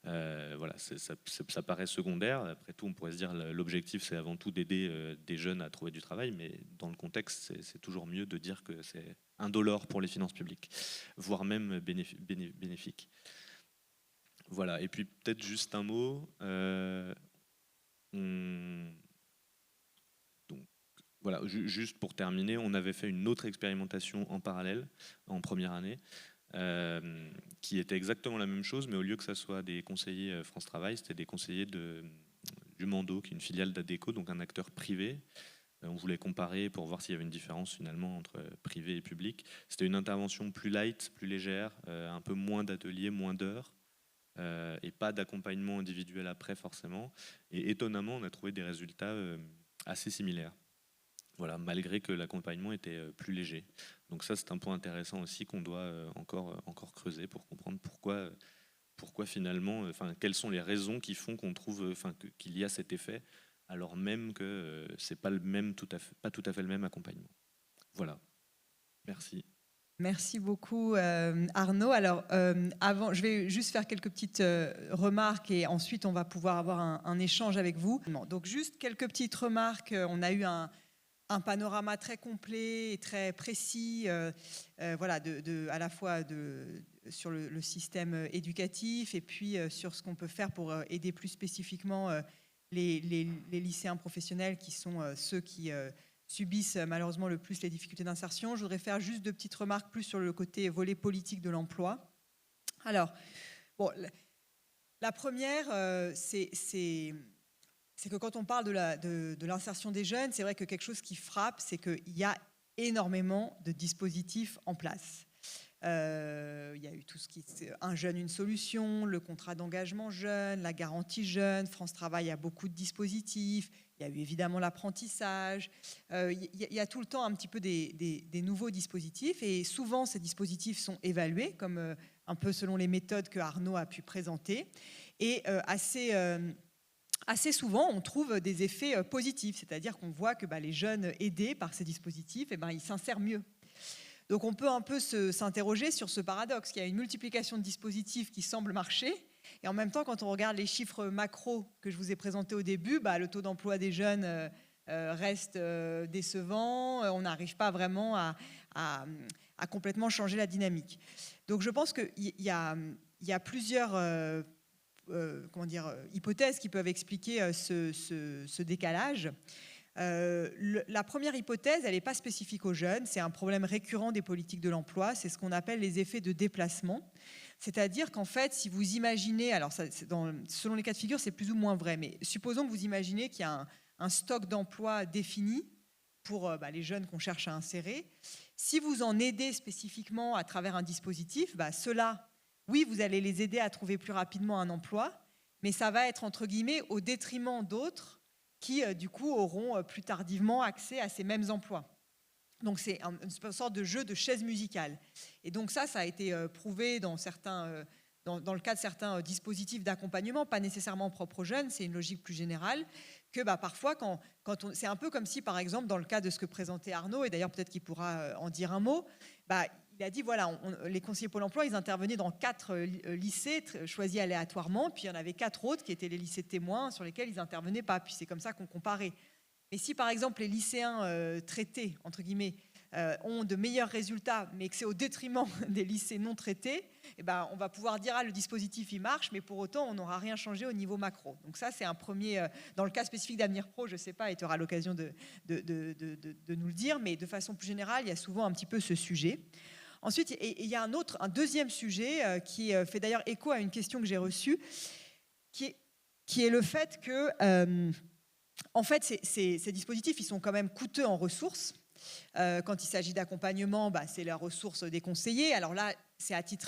Voilà, ça paraît secondaire. Après tout, on pourrait se dire l'objectif, c'est avant tout d'aider des jeunes à trouver du travail, mais dans le contexte, c'est toujours mieux de dire que c'est indolore pour les finances publiques, voire même bénéfique. Voilà, et puis peut-être juste un mot. Donc, voilà, juste pour terminer, on avait fait une autre expérimentation en parallèle, en première année, qui était exactement la même chose, mais au lieu que ça soit des conseillers France Travail, c'était des conseillers du Mando, qui est une filiale d'Adecco, donc un acteur privé. On voulait comparer pour voir s'il y avait une différence finalement entre privé et public. C'était une intervention plus light, plus légère, un peu moins d'ateliers, moins d'heures. Et pas d'accompagnement individuel après forcément. Et étonnamment, on a trouvé des résultats assez similaires. Voilà, malgré que l'accompagnement était plus léger. Donc ça, c'est un point intéressant aussi qu'on doit encore creuser pour comprendre pourquoi finalement, quelles sont les raisons qui font qu'on trouve, qu'il y a cet effet, alors même que c'est pas tout à fait le même accompagnement. Voilà. Merci. Merci beaucoup Arnaud. Alors avant, je vais juste faire quelques petites remarques et ensuite on va pouvoir avoir un échange avec vous. Donc juste quelques petites remarques. On a eu un panorama très complet et très précis, voilà, à la fois sur le système éducatif et puis sur ce qu'on peut faire pour aider plus spécifiquement les lycéens professionnels qui sont ceux qui subissent malheureusement le plus les difficultés d'insertion. Je voudrais faire juste 2 petites remarques plus sur le côté volet politique de l'emploi. Alors, bon, la première, c'est que quand on parle de l'insertion des jeunes, c'est vrai que quelque chose qui frappe, c'est qu'il y a énormément de dispositifs en place. Il y a eu tout ce qui est un jeune, une solution, le contrat d'engagement jeune, la garantie jeune, France Travail a beaucoup de dispositifs, il y a eu évidemment l'apprentissage, il y a tout le temps un petit peu des nouveaux dispositifs et souvent ces dispositifs sont évalués comme un peu selon les méthodes que Arnaud a pu présenter et assez souvent, on trouve des effets positifs, c'est-à-dire qu'on voit que les jeunes aidés par ces dispositifs, ils s'insèrent mieux. Donc on peut un peu s'interroger sur ce paradoxe, qu'il y a une multiplication de dispositifs qui semblent marcher, et en même temps, quand on regarde les chiffres macro que je vous ai présentés au début, le taux d'emploi des jeunes reste décevant, on n'arrive pas vraiment à complètement changer la dynamique. Donc je pense qu'il y a plusieurs hypothèses qui peuvent expliquer ce décalage. La première hypothèse, elle n'est pas spécifique aux jeunes, c'est un problème récurrent des politiques de l'emploi, c'est ce qu'on appelle les effets de déplacement. C'est-à-dire qu'en fait, si vous imaginez, alors selon les cas de figure, c'est plus ou moins vrai, mais supposons que vous imaginez qu'il y a un stock d'emplois défini pour les jeunes qu'on cherche à insérer. Si vous en aidez spécifiquement à travers un dispositif, ceux-là, oui, vous allez les aider à trouver plus rapidement un emploi, mais ça va être, entre guillemets, au détriment d'autres qui, du coup, auront plus tardivement accès à ces mêmes emplois. Donc, c'est une sorte de jeu de chaise musicale. Et donc, ça a été prouvé dans le cas de certains dispositifs d'accompagnement, pas nécessairement propres aux jeunes, c'est une logique plus générale, que parfois, c'est un peu comme si, par exemple, dans le cas de ce que présentait Arnaud, et d'ailleurs peut-être qu'il pourra en dire un mot, il a dit, voilà, les conseillers Pôle emploi, ils intervenaient dans 4 lycées choisis aléatoirement, puis il y en avait 4 autres qui étaient les lycées témoins sur lesquels ils n'intervenaient pas, puis c'est comme ça qu'on comparait. Mais si, par exemple, les lycéens traités, entre guillemets, ont de meilleurs résultats, mais que c'est au détriment des lycées non traités, on va pouvoir dire le dispositif il marche, mais pour autant on n'aura rien changé au niveau macro. Donc ça c'est un premier, dans le cas spécifique d'Avenir Pro, je ne sais pas, et tu auras l'occasion de nous le dire, mais de façon plus générale, il y a souvent un petit peu ce sujet. Ensuite, il y a un deuxième sujet qui fait d'ailleurs écho à une question que j'ai reçue, qui est le fait que, en fait, ces dispositifs, ils sont quand même coûteux en ressources. Quand il s'agit d'accompagnement, c'est la ressource des conseillers. Alors là,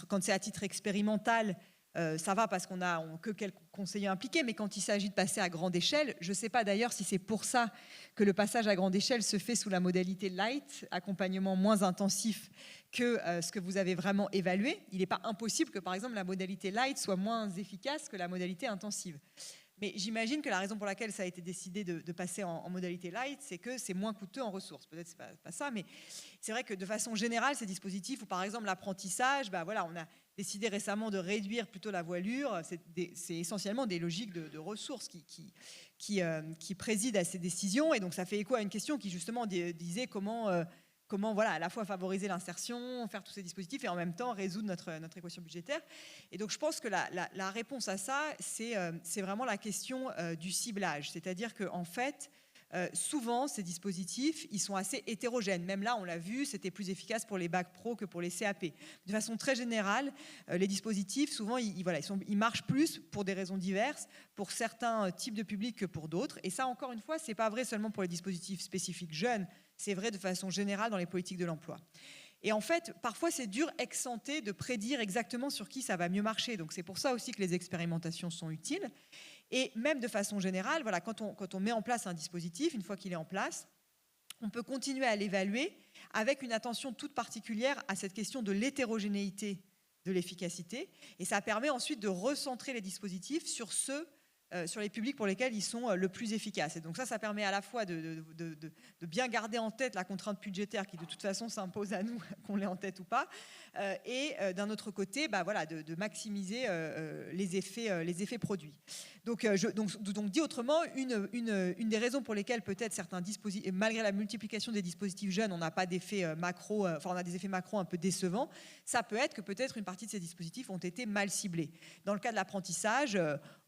quand c'est à titre expérimental, ça va parce qu'on n'a que quelques conseillers impliqués, mais quand il s'agit de passer à grande échelle, je ne sais pas d'ailleurs si c'est pour ça que le passage à grande échelle se fait sous la modalité light, accompagnement moins intensif que ce que vous avez vraiment évalué. Il n'est pas impossible que, par exemple, la modalité light soit moins efficace que la modalité intensive. Mais j'imagine que la raison pour laquelle ça a été décidé de passer en modalité light, c'est que c'est moins coûteux en ressources. Peut-être c'est pas ça, mais c'est vrai que de façon générale, ces dispositifs, ou par exemple l'apprentissage, on a décidé récemment de réduire plutôt la voilure. C'est essentiellement des logiques de ressources qui président à ces décisions. Et donc ça fait écho à une question qui justement disait comment à la fois favoriser l'insertion, faire tous ces dispositifs et en même temps résoudre notre équation budgétaire. Et donc je pense que la réponse à ça, c'est vraiment la question du ciblage. C'est-à-dire qu'en fait, souvent, ces dispositifs, ils sont assez hétérogènes. Même là, on l'a vu, c'était plus efficace pour les bacs pro que pour les CAP. De façon très générale, les dispositifs, souvent, ils marchent plus pour des raisons diverses, pour certains types de publics que pour d'autres. Et ça, encore une fois, ce n'est pas vrai seulement pour les dispositifs spécifiques jeunes, c'est vrai de façon générale dans les politiques de l'emploi. Et en fait, parfois, c'est dur ex ante de prédire exactement sur qui ça va mieux marcher. Donc, c'est pour ça aussi que les expérimentations sont utiles. Et même de façon générale, quand on met en place un dispositif, une fois qu'il est en place, on peut continuer à l'évaluer avec une attention toute particulière à cette question de l'hétérogénéité de l'efficacité. Et ça permet ensuite de recentrer les dispositifs sur les publics pour lesquels ils sont le plus efficaces. Et donc ça permet à la fois de bien garder en tête la contrainte budgétaire qui de toute façon s'impose à nous, qu'on l'ait en tête ou pas, et d'un autre côté, de maximiser les effets produits. Donc dit autrement, une des raisons pour lesquelles peut-être certains dispositifs, malgré la multiplication des dispositifs jeunes, on n'a pas d'effet macro, on a des effets macro un peu décevants, ça peut être que peut-être une partie de ces dispositifs ont été mal ciblés. Dans le cas de l'apprentissage,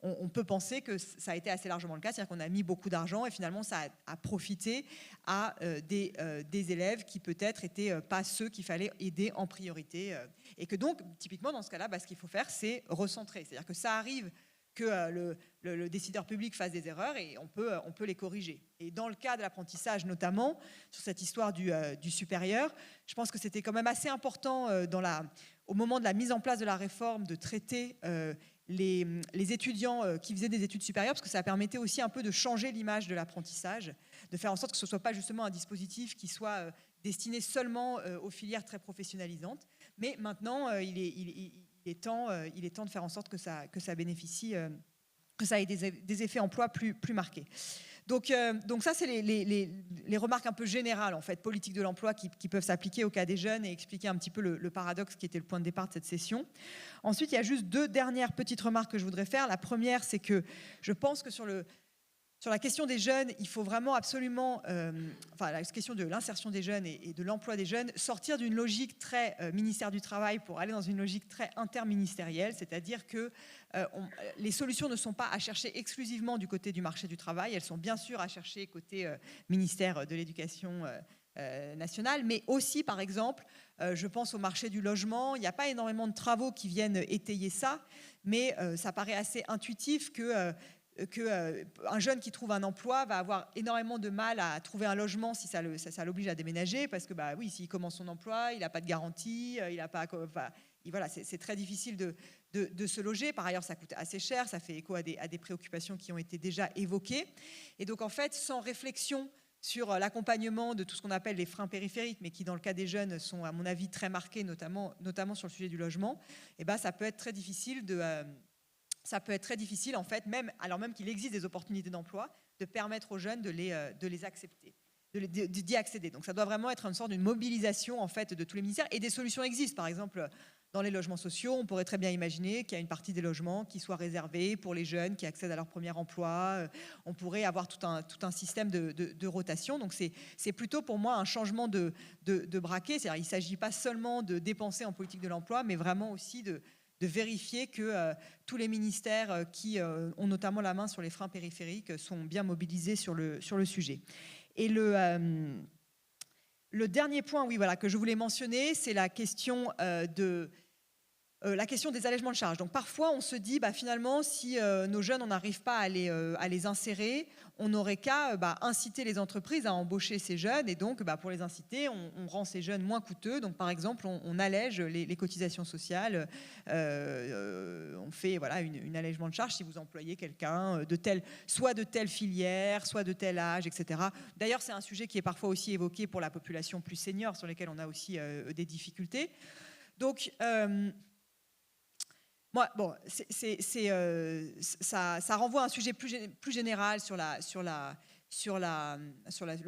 on peut penser que ça a été assez largement le cas, c'est-à-dire qu'on a mis beaucoup d'argent et finalement ça a profité à des élèves qui peut-être n'étaient pas ceux qu'il fallait aider en priorité. Et que donc, typiquement, dans ce cas-là, ce qu'il faut faire, c'est recentrer. C'est-à-dire que ça arrive que le décideur public fasse des erreurs et on peut les corriger. Et dans le cas de l'apprentissage, notamment, sur cette histoire du supérieur, je pense que c'était quand même assez important au moment de la mise en place de la réforme de traiter les étudiants qui faisaient des études supérieures, parce que ça permettait aussi un peu de changer l'image de l'apprentissage, de faire en sorte que ce ne soit pas justement un dispositif qui soit destiné seulement aux filières très professionnalisantes. Mais maintenant, il est temps de faire en sorte que ça bénéficie, que ça ait des effets emploi plus marqués. Donc ça, c'est les remarques un peu générales, en fait, politiques de l'emploi qui peuvent s'appliquer au cas des jeunes et expliquer un petit peu le paradoxe qui était le point de départ de cette session. Ensuite, il y a juste 2 dernières petites remarques que je voudrais faire. La première, c'est que je pense que sur la question des jeunes, il faut vraiment absolument, la question de l'insertion des jeunes et de l'emploi des jeunes, sortir d'une logique très ministère du Travail pour aller dans une logique très interministérielle, c'est-à-dire que les solutions ne sont pas à chercher exclusivement du côté du marché du travail, elles sont bien sûr à chercher côté ministère de l'Éducation nationale, mais aussi, par exemple, je pense au marché du logement. Il n'y a pas énormément de travaux qui viennent étayer ça, mais ça paraît assez intuitif que un jeune qui trouve un emploi va avoir énormément de mal à trouver un logement si ça l'oblige à déménager, parce que bah oui, s'il commence son emploi, il n'a pas de garantie, il n'a pas, enfin, voilà, c'est très difficile de se loger. Par ailleurs, ça coûte assez cher, ça fait écho à des préoccupations qui ont été déjà évoquées. Et donc, en fait, sans réflexion sur l'accompagnement de tout ce qu'on appelle les freins périphériques, mais qui, dans le cas des jeunes, sont, à mon avis, très marqués, notamment sur le sujet du logement, et ben, ça peut être très difficile en fait, alors même qu'il existe des opportunités d'emploi, de permettre aux jeunes de les accepter, d'y accéder. Donc ça doit vraiment être une sorte d'une mobilisation en fait de tous les ministères, et des solutions existent. Par exemple, dans les logements sociaux, on pourrait très bien imaginer qu'il y a une partie des logements qui soit réservée pour les jeunes qui accèdent à leur premier emploi. On pourrait avoir tout un système de rotation. Donc c'est plutôt pour moi un changement de braquet. C'est-à-dire, il ne s'agit pas seulement de dépenser en politique de l'emploi, mais vraiment aussi de vérifier que tous les ministères qui ont notamment la main sur les freins périphériques sont bien mobilisés sur le sujet. Et le dernier point, oui, voilà, que je voulais mentionner, c'est la question la question des allègements de charges. Donc parfois, on se dit, finalement, si nos jeunes, on n'arrive pas à les insérer, on n'aurait qu'à inciter les entreprises à embaucher ces jeunes. Et donc, pour les inciter, on rend ces jeunes moins coûteux. Donc, par exemple, on allège les cotisations sociales. On fait une allègement de charges si vous employez quelqu'un soit de telle filière, soit de tel âge, etc. D'ailleurs, c'est un sujet qui est parfois aussi évoqué pour la population plus senior, sur lesquels on a aussi des difficultés. Donc, ça renvoie à un sujet plus général sur le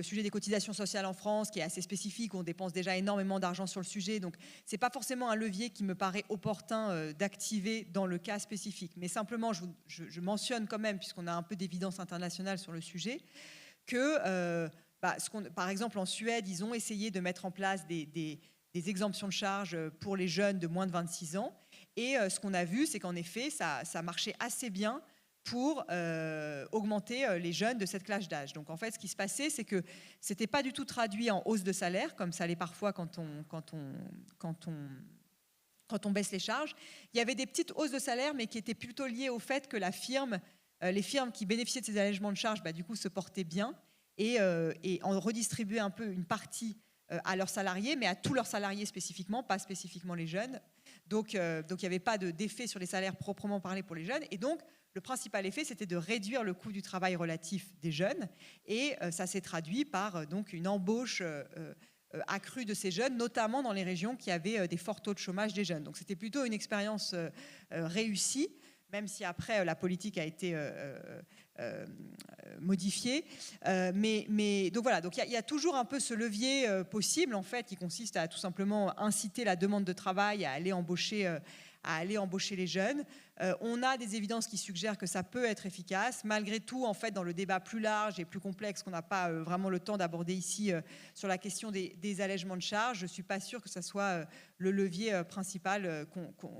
sujet des cotisations sociales en France, qui est assez spécifique, où on dépense déjà énormément d'argent sur le sujet. Donc, ce n'est pas forcément un levier qui me paraît opportun d'activer dans le cas spécifique. Mais simplement, je mentionne quand même, puisqu'on a un peu d'évidence internationale sur le sujet, que, par exemple, en Suède, ils ont essayé de mettre en place des exemptions de charges pour les jeunes de moins de 26 ans. Et ce qu'on a vu, c'est qu'en effet, ça marchait assez bien pour augmenter les jeunes de cette classe d'âge. Donc en fait, ce qui se passait, c'est que ce n'était pas du tout traduit en hausse de salaire, comme ça l'est parfois quand on baisse les charges. Il y avait des petites hausses de salaire, mais qui étaient plutôt liées au fait que les firmes qui bénéficiaient de ces allègements de charges, du coup, se portaient bien et en redistribuaient un peu une partie à leurs salariés, mais à tous leurs salariés spécifiquement, pas spécifiquement les jeunes. Donc il n'y avait pas d'effet sur les salaires proprement parlé pour les jeunes. Et donc, le principal effet, c'était de réduire le coût du travail relatif des jeunes. Et ça s'est traduit par donc une embauche accrue de ces jeunes, notamment dans les régions qui avaient des forts taux de chômage des jeunes. Donc c'était plutôt une expérience réussie, même si après la politique a été modifiée. Donc voilà, donc il y a toujours un peu ce levier possible, en fait, qui consiste à tout simplement inciter la demande de travail à aller embaucher les jeunes. On a des évidences qui suggèrent que ça peut être efficace. Malgré tout, en fait, dans le débat plus large et plus complexe qu'on n'a pas vraiment le temps d'aborder ici sur la question des allègements de charges, je ne suis pas sûre que ce soit le levier principal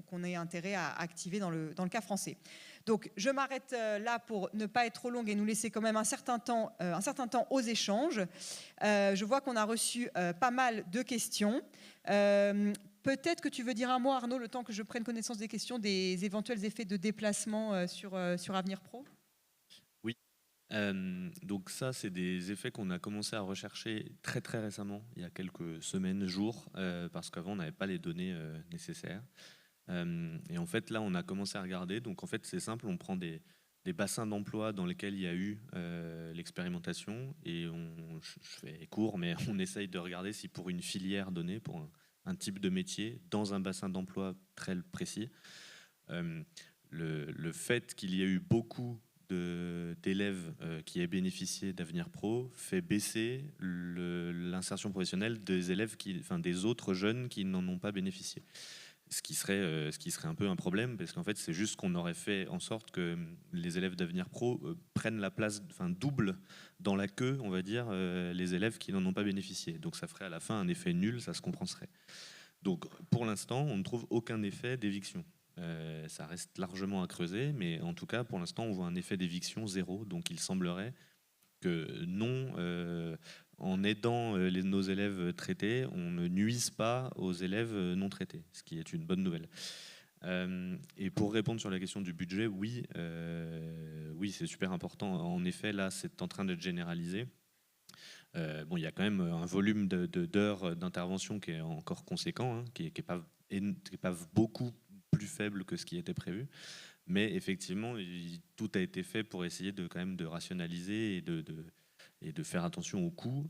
qu'on ait intérêt à activer dans le cas français. Donc, je m'arrête là pour ne pas être trop longue et nous laisser quand même un certain temps aux échanges. Je vois qu'on a reçu pas mal de questions. Peut-être que tu veux dire un mot, Arnaud, le temps que je prenne connaissance des questions, des éventuels effets de déplacement sur Avenir Pro. Oui. Donc ça, c'est des effets qu'on a commencé à rechercher très très récemment, il y a quelques semaines, jours, parce qu'avant on n'avait pas les données nécessaires. Et en fait, là, on a commencé à regarder. Donc en fait, c'est simple, on prend des bassins d'emploi dans lesquels il y a eu l'expérimentation et je fais court, mais on essaye de regarder si pour une filière donnée, pour un type de métier, dans un bassin d'emploi très précis, le fait qu'il y ait eu beaucoup d'élèves qui aient bénéficié d'Avenir Pro fait baisser l'insertion professionnelle des élèves des autres jeunes qui n'en ont pas bénéficié. Ce qui serait un peu un problème, parce qu'en fait, c'est juste qu'on aurait fait en sorte que les élèves d'Avenir Pro prennent la place, double dans la queue, on va dire, les élèves qui n'en ont pas bénéficié. Donc ça ferait à la fin un effet nul, ça se compenserait. Donc pour l'instant, on ne trouve aucun effet d'éviction. Ça reste largement à creuser, mais en tout cas, pour l'instant, on voit un effet d'éviction zéro. Donc il semblerait que non, en aidant nos élèves traités, on ne nuise pas aux élèves non traités, ce qui est une bonne nouvelle. Et pour répondre sur la question du budget, oui, c'est super important. En effet, là, c'est en train d'être généralisé. Bon, il y a quand même un volume d'heures d'intervention qui est encore conséquent, hein, qui est pas beaucoup plus faible que ce qui était prévu. Mais effectivement, tout a été fait pour essayer quand même de rationaliser et de faire attention aux coûts.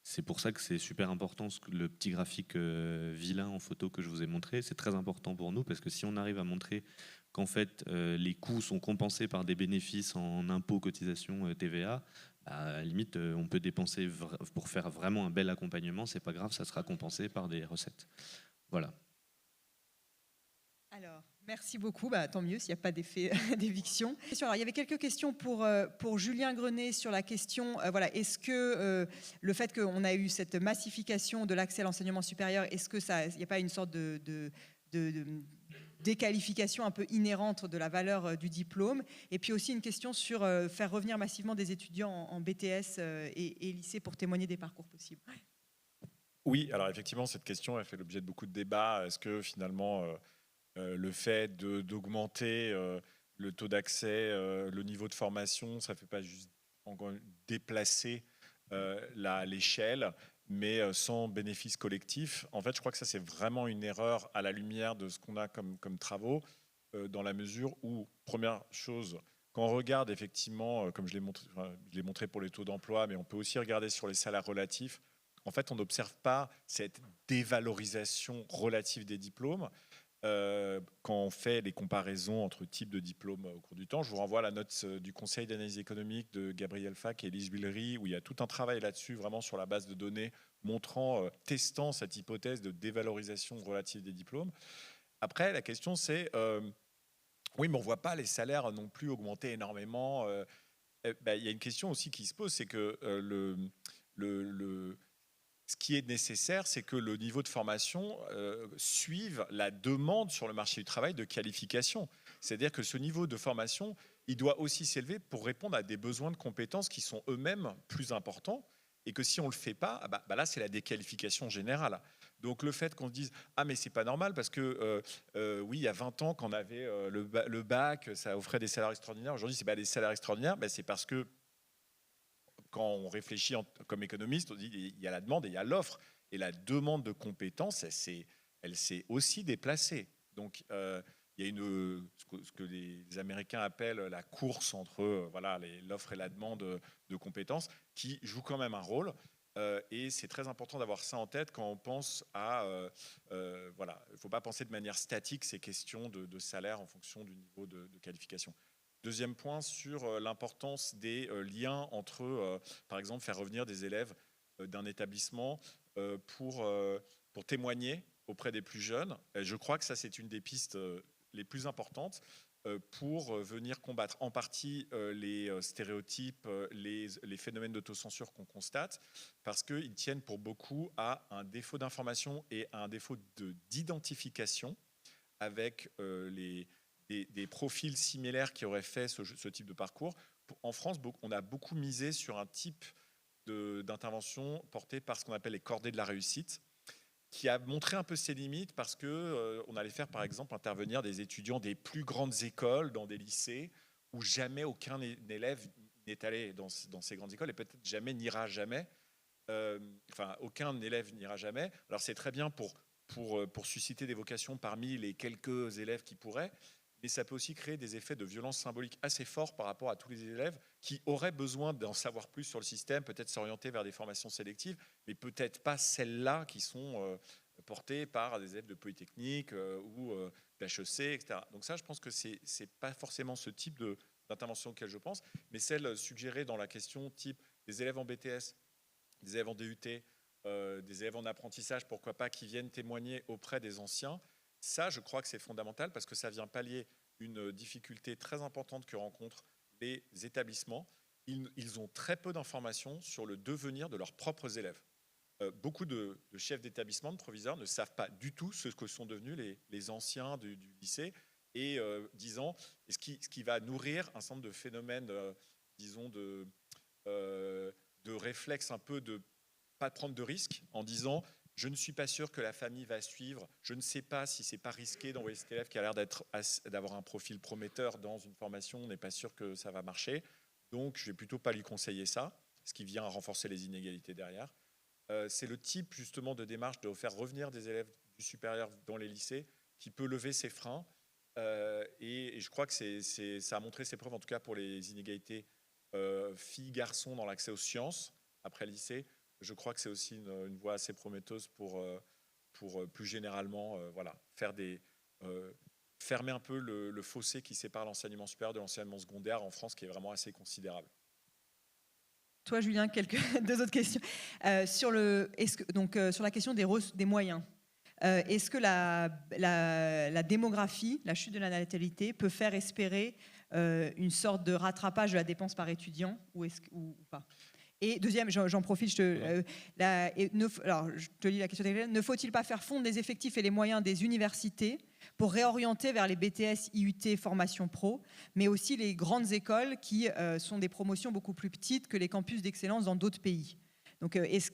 C'est pour ça que c'est super important le petit graphique vilain en photo que je vous ai montré. C'est très important pour nous parce que si on arrive à montrer qu'en fait les coûts sont compensés par des bénéfices en impôts, cotisations, TVA, à la limite on peut dépenser pour faire vraiment un bel accompagnement. C'est pas grave, ça sera compensé par des recettes. Voilà. Alors, merci beaucoup. Tant mieux s'il n'y a pas d'effet d'éviction. Alors, il y avait quelques questions pour Julien Grenet sur la question, est-ce que le fait qu'on a eu cette massification de l'accès à l'enseignement supérieur, est-ce qu'il n'y a pas une sorte de déqualification un peu inhérente de la valeur du diplôme? Et puis aussi une question sur faire revenir massivement des étudiants en BTS et lycée pour témoigner des parcours possibles. Oui, alors effectivement, cette question a fait l'objet de beaucoup de débats. Est-ce que finalement... le fait d'augmenter le taux d'accès, le niveau de formation, ça ne fait pas juste déplacer l'échelle, mais sans bénéfice collectif. En fait, je crois que ça, c'est vraiment une erreur à la lumière de ce qu'on a comme travaux, dans la mesure où, première chose, quand on regarde effectivement, comme je l'ai montré pour les taux d'emploi, mais on peut aussi regarder sur les salaires relatifs, en fait, on n'observe pas cette dévalorisation relative des diplômes. Quand on fait les comparaisons entre types de diplômes au cours du temps. Je vous renvoie à la note du Conseil d'analyse économique de Gabriel Fac et Elise Willery, où il y a tout un travail là-dessus, vraiment sur la base de données, montrant, testant cette hypothèse de dévalorisation relative des diplômes. Après, la question c'est, oui, mais on ne voit pas les salaires non plus augmenter énormément. Il y a une question aussi qui se pose, c'est que ce qui est nécessaire, c'est que le niveau de formation suive la demande sur le marché du travail de qualification. C'est-à-dire que ce niveau de formation, il doit aussi s'élever pour répondre à des besoins de compétences qui sont eux-mêmes plus importants, et que si on ne le fait pas, là, c'est la déqualification générale. Donc le fait qu'on se dise « Ah, mais c'est pas normal parce que oui, il y a 20 ans, quand on avait le bac, ça offrait des salaires extraordinaires. Aujourd'hui, c'est pas des salaires extraordinaires, c'est parce que quand on réfléchit comme économiste, on dit il y a la demande et il y a l'offre. Et la demande de compétences, elle s'est aussi déplacée. Donc, il y a ce que les Américains appellent la course entre l'offre et la demande de compétences, qui joue quand même un rôle. Et c'est très important d'avoir ça en tête quand on pense à... il ne faut pas penser de manière statique ces questions de salaire en fonction du niveau de qualification. Deuxième point sur l'importance des liens entre, par exemple, faire revenir des élèves d'un établissement pour témoigner auprès des plus jeunes. Et je crois que ça, c'est une des pistes les plus importantes pour venir combattre en partie les stéréotypes, les phénomènes d'autocensure qu'on constate, parce qu'ils tiennent pour beaucoup à un défaut d'information et à un défaut d'identification avec des profils similaires qui auraient fait ce type de parcours. En France, on a beaucoup misé sur un type d'intervention porté par ce qu'on appelle les cordées de la réussite, qui a montré un peu ses limites parce qu'on allait faire, par exemple, intervenir des étudiants des plus grandes écoles dans des lycées où jamais aucun élève n'est allé dans ces grandes écoles et peut-être jamais n'ira jamais. Aucun élève n'ira jamais. Alors, c'est très bien pour susciter des vocations parmi les quelques élèves qui pourraient, mais ça peut aussi créer des effets de violence symbolique assez forts par rapport à tous les élèves qui auraient besoin d'en savoir plus sur le système, peut-être s'orienter vers des formations sélectives, mais peut-être pas celles-là qui sont portées par des élèves de Polytechnique ou d'HEC, etc. Donc ça, je pense que c'est pas forcément ce type d'intervention auquel je pense, mais celle suggérée dans la question type des élèves en BTS, des élèves en DUT, des élèves en apprentissage, pourquoi pas, qui viennent témoigner auprès des anciens. Ça, je crois que c'est fondamental parce que ça vient pallier une difficulté très importante que rencontrent les établissements. Ils ont très peu d'informations sur le devenir de leurs propres élèves. Beaucoup de chefs d'établissement, de proviseurs, ne savent pas du tout ce que sont devenus les anciens du lycée et disant ce qui va nourrir un certain nombre de phénomènes, disons, de réflexe un peu de pas prendre de risques en disant je ne suis pas sûr que la famille va suivre, je ne sais pas si c'est pas risqué d'envoyer cet élève qui a l'air d'avoir un profil prometteur dans une formation, on n'est pas sûr que ça va marcher, donc je vais plutôt pas lui conseiller ça, ce qui vient à renforcer les inégalités derrière. C'est le type justement de démarche de faire revenir des élèves du supérieur dans les lycées qui peut lever ces freins. Et je crois que ça a montré ses preuves, en tout cas pour les inégalités filles-garçons dans l'accès aux sciences après le lycée. Je crois que c'est aussi une voie assez prometteuse pour plus généralement voilà, fermer un peu le fossé qui sépare l'enseignement supérieur de l'enseignement secondaire en France, qui est vraiment assez considérable. Toi, Julien, deux autres questions. Sur la question des moyens, est-ce que la démographie, la chute de la natalité, peut faire espérer une sorte de rattrapage de la dépense par étudiant ou pas? Et deuxième, j'en profite, je te lis la question. Ne faut-il pas faire fondre les effectifs et les moyens des universités pour réorienter vers les BTS, IUT, formation pro, mais aussi les grandes écoles qui sont des promotions beaucoup plus petites que les campus d'excellence dans d'autres pays? Donc, est-ce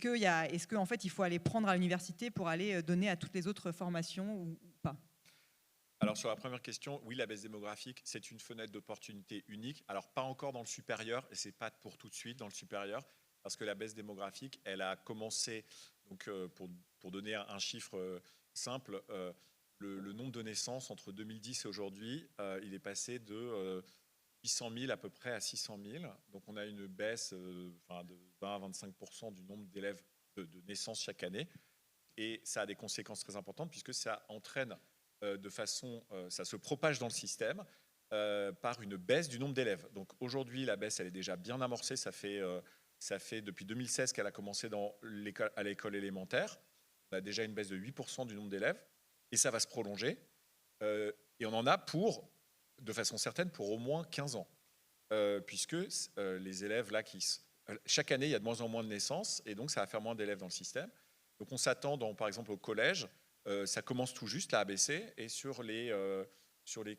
qu'en fait, il faut aller prendre à l'université pour aller donner à toutes les autres formations ou pas? Alors sur la première question, oui, la baisse démographique, c'est une fenêtre d'opportunité unique. Alors pas encore dans le supérieur, et c'est pas pour tout de suite dans le supérieur, parce que la baisse démographique, elle a commencé, donc pour donner un chiffre simple, le nombre de naissances entre 2010 et aujourd'hui, il est passé de 800 000 à peu près à 600 000. Donc on a une baisse de 20 à 25% du nombre d'élèves de naissances chaque année. Et ça a des conséquences très importantes puisque ça entraîne ça se propage dans le système par une baisse du nombre d'élèves. Donc aujourd'hui, la baisse, elle est déjà bien amorcée. Ça fait depuis 2016 qu'elle a commencé à l'école élémentaire. On a déjà une baisse de 8% du nombre d'élèves et ça va se prolonger. Et on en a de façon certaine, pour au moins 15 ans. Puisque les élèves, là, chaque année, il y a de moins en moins de naissances et donc ça va faire moins d'élèves dans le système. Donc on s'attend, par exemple, au collège, ça commence tout juste, la ABC, et sur les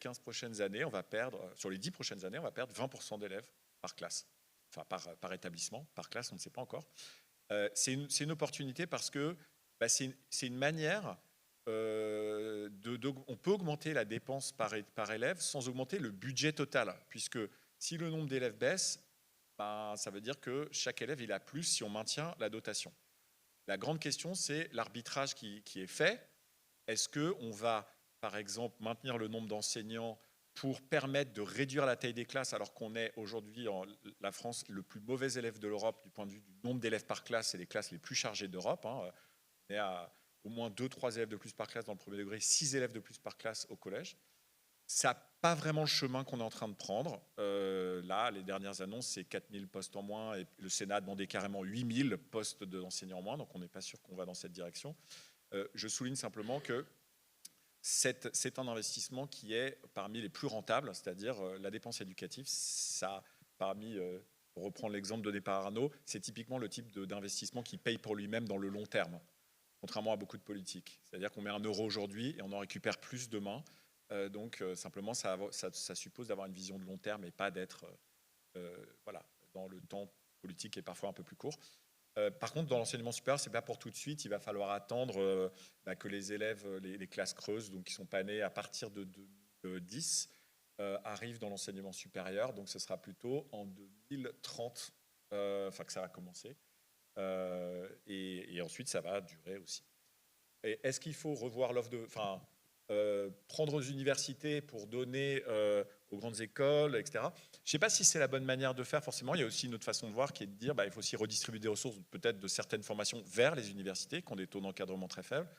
15 prochaines années, sur les 10 prochaines années, on va perdre 20% d'élèves par classe. Enfin, par établissement, par classe, on ne sait pas encore. C'est une opportunité parce que c'est une manière on peut augmenter la dépense par élève sans augmenter le budget total, puisque si le nombre d'élèves baisse, ça veut dire que chaque élève il a plus si on maintient la dotation. La grande question, c'est l'arbitrage qui est fait. Est-ce qu'on va, par exemple, maintenir le nombre d'enseignants pour permettre de réduire la taille des classes, alors qu'on est aujourd'hui en la France le plus mauvais élève de l'Europe du point de vue du nombre d'élèves par classe, c'est les classes les plus chargées d'Europe. On est à au moins 2-3 élèves de plus par classe dans le premier degré, 6 élèves de plus par classe au collège. Ça n'a pas vraiment le chemin qu'on est en train de prendre. Là, les dernières annonces, c'est 4000 postes en moins et le Sénat a demandé carrément 8000 postes d'enseignants en moins, donc on n'est pas sûr qu'on va dans cette direction. Je souligne simplement que c'est un investissement qui est parmi les plus rentables, c'est-à-dire la dépense éducative, ça, pour reprendre l'exemple donné par Arnaud, c'est typiquement le type d'investissement qui paye pour lui-même dans le long terme, contrairement à beaucoup de politiques. C'est-à-dire qu'on met 1 euro aujourd'hui et on en récupère plus demain. Donc simplement, ça suppose d'avoir une vision de long terme et pas d'être dans le temps politique qui est parfois un peu plus court. Par contre, dans l'enseignement supérieur, c'est pas pour tout de suite. Il va falloir attendre que les élèves, les classes creuses, donc qui sont pas nés à partir de 2010, arrivent dans l'enseignement supérieur. Donc, ce sera plutôt en 2030, que ça va commencer. Et ensuite, ça va durer aussi. Et est-ce qu'il faut revoir l'offre prendre aux universités pour donner aux grandes écoles, etc. Je ne sais pas si c'est la bonne manière de faire, forcément. Il y a aussi une autre façon de voir qui est de dire il faut aussi redistribuer des ressources, peut-être de certaines formations, vers les universités qui ont des taux d'encadrement très faibles.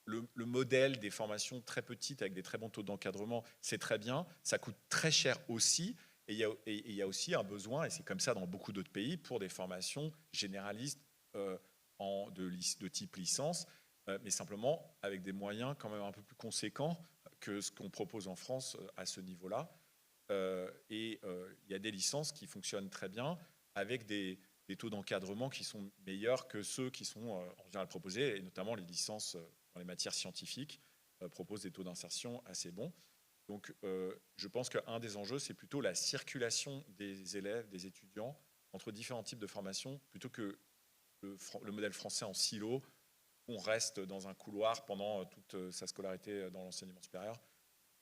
Le modèle des formations très petites avec des très bons taux d'encadrement, c'est très bien. Ça coûte très cher aussi. Et il y a aussi un besoin, et c'est comme ça dans beaucoup d'autres pays, pour des formations généralistes de type licence, mais simplement avec des moyens quand même un peu plus conséquents que ce qu'on propose en France à ce niveau-là. Il y a des licences qui fonctionnent très bien avec des taux d'encadrement qui sont meilleurs que ceux qui sont en général proposés, et notamment les licences dans les matières scientifiques proposent des taux d'insertion assez bons. Donc je pense qu'un des enjeux, c'est plutôt la circulation des élèves, des étudiants entre différents types de formations, plutôt que le modèle français en silo, on reste dans un couloir pendant toute sa scolarité dans l'enseignement supérieur.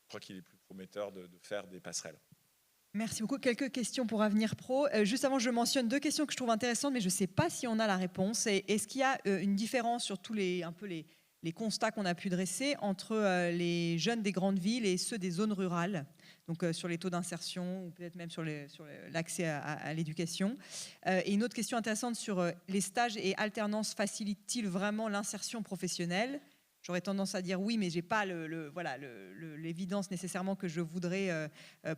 Je crois qu'il est plus prometteur de faire des passerelles. Merci beaucoup. Quelques questions pour Avenir Pro. Juste avant, je mentionne 2 questions que je trouve intéressantes, mais je ne sais pas si on a la réponse. Est-ce qu'il y a une différence sur tous les constats qu'on a pu dresser entre les jeunes des grandes villes et ceux des zones rurales, donc sur les taux d'insertion ou peut-être même sur l'accès à l'éducation. Et une autre question intéressante sur les stages et alternances facilitent-ils vraiment l'insertion professionnelle ? J'aurais tendance à dire oui, mais je n'ai pas l'évidence nécessairement que je voudrais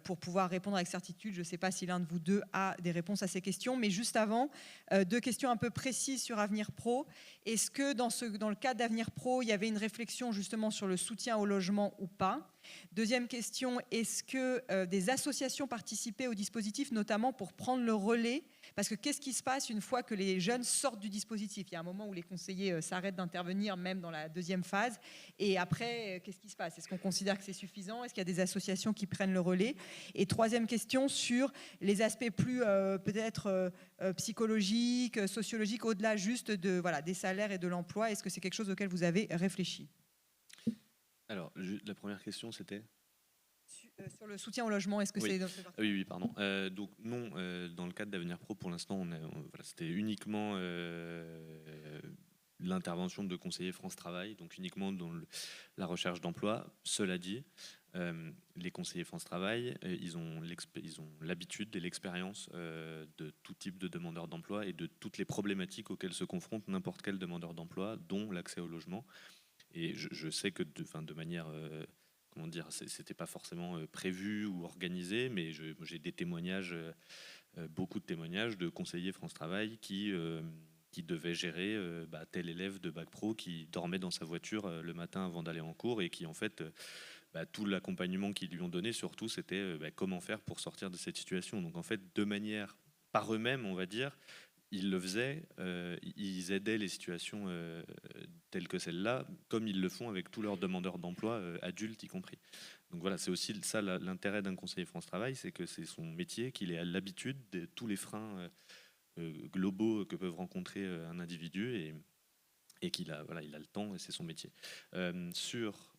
pour pouvoir répondre avec certitude. Je ne sais pas si l'un de vous deux a des réponses à ces questions. Mais juste avant, 2 questions un peu précises sur Avenir Pro. Est-ce que dans le cadre d'Avenir Pro, il y avait une réflexion justement sur le soutien au logement ou pas ? Deuxième question, est-ce que des associations participaient au dispositif, notamment pour prendre le relais ? Parce que qu'est-ce qui se passe une fois que les jeunes sortent du dispositif ? Il y a un moment où les conseillers s'arrêtent d'intervenir, même dans la deuxième phase. Et après, qu'est-ce qui se passe ? Est-ce qu'on considère que c'est suffisant ? Est-ce qu'il y a des associations qui prennent le relais ? Et troisième question, sur les aspects plus peut-être psychologiques, sociologiques, au-delà juste des salaires et de l'emploi. Est-ce que c'est quelque chose auquel vous avez réfléchi ? Alors, la première question, c'était sur le soutien au logement, est-ce que oui. c'est... Oui, pardon. Donc non, dans le cadre d'Avenir Pro, pour l'instant, c'était uniquement l'intervention de conseillers France Travail, donc uniquement dans la recherche d'emploi. Cela dit, les conseillers France Travail, ils ont l'habitude et l'expérience de tout type de demandeurs d'emploi et de toutes les problématiques auxquelles se confronte n'importe quel demandeur d'emploi, dont l'accès au logement. Et je sais que de manière, comment dire, c'était pas forcément prévu ou organisé, mais j'ai des témoignages, beaucoup de témoignages de conseillers France Travail qui devaient gérer tel élève de bac pro qui dormait dans sa voiture le matin avant d'aller en cours et qui en fait tout l'accompagnement qu'ils lui ont donné surtout c'était comment faire pour sortir de cette situation. Donc en fait de manière par eux-mêmes on va dire, ils le faisaient, ils aidaient les situations telles que celle-là, comme ils le font avec tous leurs demandeurs d'emploi, adultes y compris. Donc voilà, c'est aussi ça l'intérêt d'un conseiller France Travail, c'est que c'est son métier, qu'il ait l'habitude de tous les freins globaux que peuvent rencontrer un individu et qu'il a, il a le temps et c'est son métier.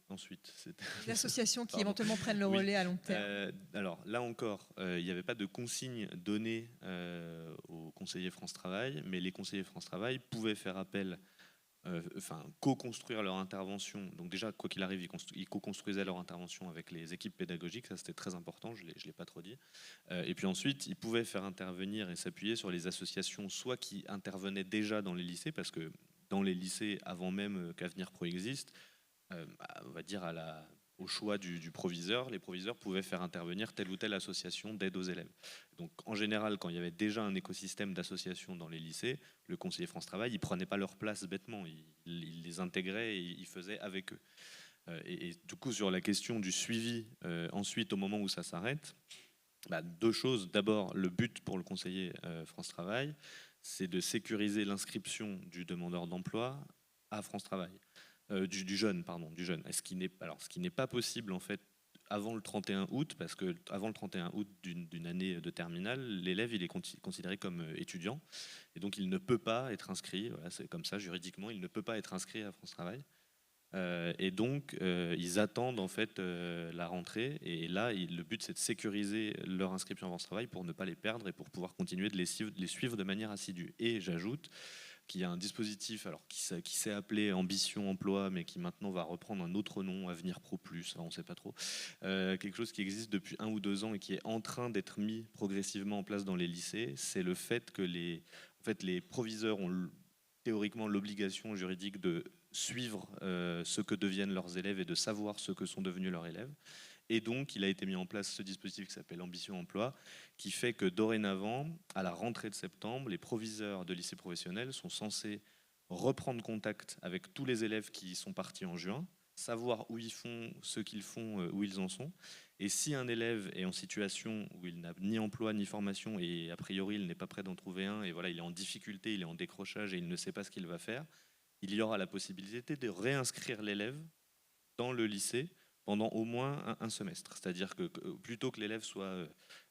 Ensuite, les associations qui éventuellement prennent le relais à long terme. Alors là encore, il n'y avait pas de consigne donnée aux conseillers France Travail, mais les conseillers France Travail pouvaient faire appel, co-construire leur intervention. Donc déjà, quoi qu'il arrive, ils co-construisaient leur intervention avec les équipes pédagogiques, ça c'était très important, je ne l'ai pas trop dit. Et puis ensuite, ils pouvaient faire intervenir et s'appuyer sur les associations, soit qui intervenaient déjà dans les lycées, parce que dans les lycées, avant même qu'Avenir Pro existe, on va dire au choix du proviseur, les proviseurs pouvaient faire intervenir telle ou telle association d'aide aux élèves. Donc en général, quand il y avait déjà un écosystème d'associations dans les lycées, le conseiller France Travail, il prenait pas leur place bêtement, il les intégrait et il faisait avec eux. Et du coup, sur la question du suivi, ensuite au moment où ça s'arrête, 2 choses. D'abord, le but pour le conseiller France Travail, c'est de sécuriser l'inscription du demandeur d'emploi à France Travail. Du jeune. Ce qui n'est pas possible en fait avant le 31 août, parce que avant le 31 août d'une année de terminale, l'élève il est considéré comme étudiant et donc il ne peut pas être inscrit. Voilà, c'est comme ça juridiquement, il ne peut pas être inscrit à France Travail. Et donc ils attendent en fait la rentrée et là le but c'est de sécuriser leur inscription à France Travail pour ne pas les perdre et pour pouvoir continuer de les suivre de manière assidue. Et j'ajoute qu'il y a un dispositif qui s'est appelé Ambition Emploi, mais qui maintenant va reprendre un autre nom, Avenir Pro Plus, on ne sait pas trop. Quelque chose qui existe depuis 1 ou 2 ans et qui est en train d'être mis progressivement en place dans les lycées, c'est le fait que les proviseurs ont théoriquement l'obligation juridique de suivre ce que deviennent leurs élèves et de savoir ce que sont devenus leurs élèves. Et donc, il a été mis en place ce dispositif qui s'appelle Ambition Emploi, qui fait que dorénavant, à la rentrée de septembre, les proviseurs de lycées professionnels sont censés reprendre contact avec tous les élèves qui sont partis en juin, savoir où ils font, ce qu'ils font, où ils en sont. Et si un élève est en situation où il n'a ni emploi ni formation et a priori il n'est pas prêt d'en trouver un, et voilà, il est en difficulté, il est en décrochage et il ne sait pas ce qu'il va faire, il y aura la possibilité de réinscrire l'élève dans le lycée pendant au moins un semestre. C'est-à-dire que plutôt que l'élève soit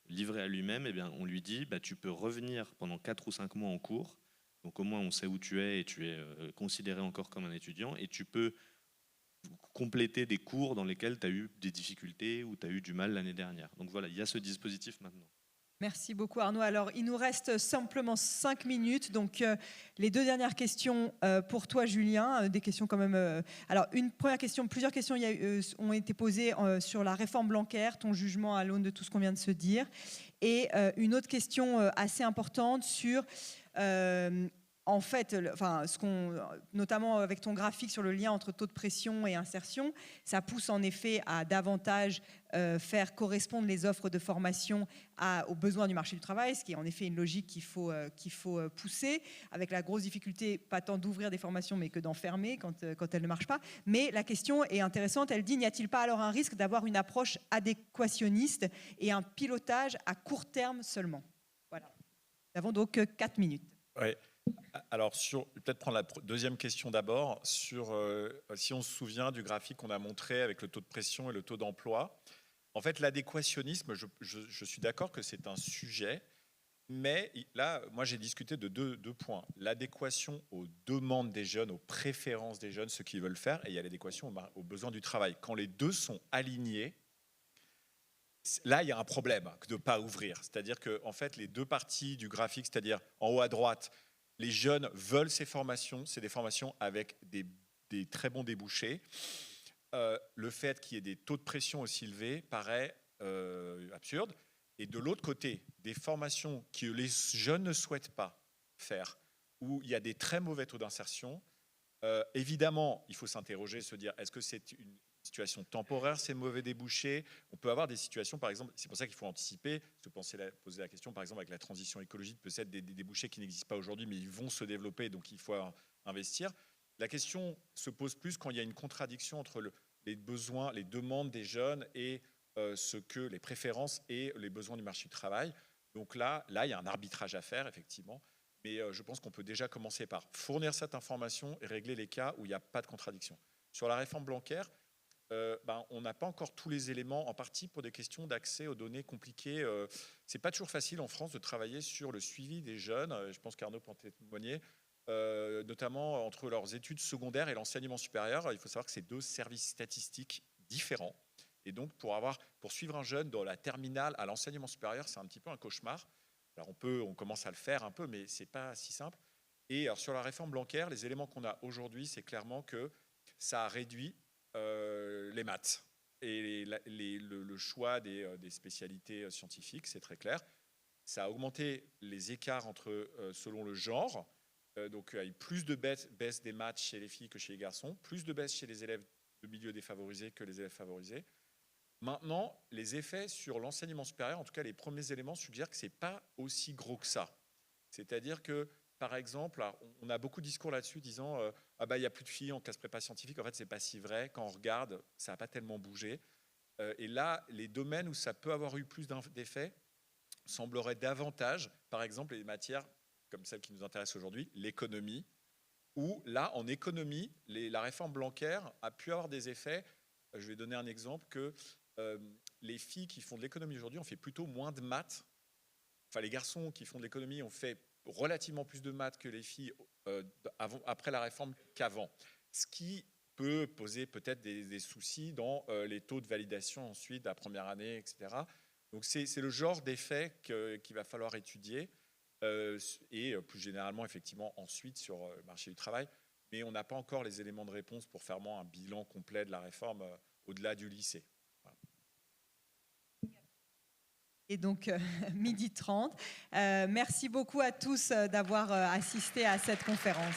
livré à lui-même, eh bien, on lui dit tu peux revenir pendant 4 ou 5 mois en cours. Donc au moins on sait où tu es et tu es considéré encore comme un étudiant et tu peux compléter des cours dans lesquels tu as eu des difficultés ou tu as eu du mal l'année dernière. Donc voilà, il y a ce dispositif maintenant. Merci beaucoup Arnaud. Alors, il nous reste simplement 5 minutes. Donc, les 2 dernières questions pour toi, Julien. Des questions quand même... Alors, une première question, plusieurs questions ont été posées sur la réforme Blanquer, ton jugement à l'aune de tout ce qu'on vient de se dire. Et une autre question assez importante sur... en fait, notamment avec ton graphique sur le lien entre taux de pression et insertion, ça pousse en effet à davantage faire correspondre les offres de formation aux besoins du marché du travail, ce qui est en effet une logique qu'il faut pousser, avec la grosse difficulté, pas tant d'ouvrir des formations, mais que d'en fermer quand elles ne marchent pas. Mais la question est intéressante, elle dit, n'y a-t-il pas alors un risque d'avoir une approche adéquationniste et un pilotage à court terme seulement? Voilà. Nous avons donc 4 minutes. Ouais. Alors, peut-être prendre la deuxième question d'abord, si on se souvient du graphique qu'on a montré avec le taux de pression et le taux d'emploi. En fait, l'adéquationnisme, je suis d'accord que c'est un sujet, mais là, moi, j'ai discuté de deux points. L'adéquation aux demandes des jeunes, aux préférences des jeunes, ce qu'ils veulent faire, et il y a l'adéquation aux besoins du travail. Quand les deux sont alignés, là, il y a un problème de ne pas ouvrir. C'est-à-dire que, en fait, les deux parties du graphique, c'est-à-dire en haut à droite, les jeunes veulent ces formations. C'est des formations avec des très bons débouchés. Le fait qu'il y ait des taux de pression aussi élevés paraît absurde. Et de l'autre côté, des formations que les jeunes ne souhaitent pas faire, où il y a des très mauvais taux d'insertion, évidemment, il faut s'interroger, se dire, est-ce que c'est une situation temporaire, ces mauvais débouchés? On peut avoir des situations, par exemple, c'est pour ça qu'il faut anticiper, poser la question, par exemple, avec la transition écologique, peut-être des débouchés qui n'existent pas aujourd'hui, mais ils vont se développer, donc il faut investir. La question se pose plus quand il y a une contradiction entre les besoins, les demandes des jeunes et les préférences et les besoins du marché du travail. Donc là, il y a un arbitrage à faire, effectivement. Mais je pense qu'on peut déjà commencer par fournir cette information et régler les cas où il n'y a pas de contradiction. Sur la réforme Blanquer, on n'a pas encore tous les éléments, en partie pour des questions d'accès aux données compliquées. C'est pas toujours facile en France de travailler sur le suivi des jeunes. Je pense qu'Arnaud peut en témoigner, notamment entre leurs études secondaires et l'enseignement supérieur. Il faut savoir que c'est 2 services statistiques différents. Et donc, pour suivre un jeune dans la terminale à l'enseignement supérieur, c'est un petit peu un cauchemar. Alors on commence à le faire un peu, mais c'est pas si simple. Et alors, sur la réforme Blanquer, les éléments qu'on a aujourd'hui, c'est clairement que ça a réduit les maths et le choix des spécialités scientifiques, c'est très clair. Ça a augmenté les écarts selon le genre. Donc, il y a eu plus de baisse des maths chez les filles que chez les garçons, plus de baisse chez les élèves de milieux défavorisés que les élèves favorisés. Maintenant, les effets sur l'enseignement supérieur, en tout cas les premiers éléments, suggèrent que ce n'est pas aussi gros que ça. C'est-à-dire que, par exemple, on a beaucoup de discours là-dessus disant il n'y a plus de filles en classe prépa scientifique. En fait, ce n'est pas si vrai. Quand on regarde, ça n'a pas tellement bougé. Et là, les domaines où ça peut avoir eu plus d'effets sembleraient davantage, par exemple, les matières comme celles qui nous intéressent aujourd'hui, l'économie, où là, en économie, la réforme Blanquer a pu avoir des effets. Je vais donner un exemple que les filles qui font de l'économie aujourd'hui ont fait plutôt moins de maths. Enfin, les garçons qui font de l'économie ont fait relativement plus de maths que les filles après la réforme qu'avant. Ce qui peut poser peut-être des soucis dans les taux de validation ensuite, la première année, etc. Donc, c'est le genre d'effet qu'il va falloir étudier et plus généralement, effectivement, ensuite sur le marché du travail. Mais on n'a pas encore les éléments de réponse pour faire un bilan complet de la réforme au-delà du lycée. Voilà. Et donc, 12h30. Merci beaucoup à tous d'avoir assisté à cette conférence.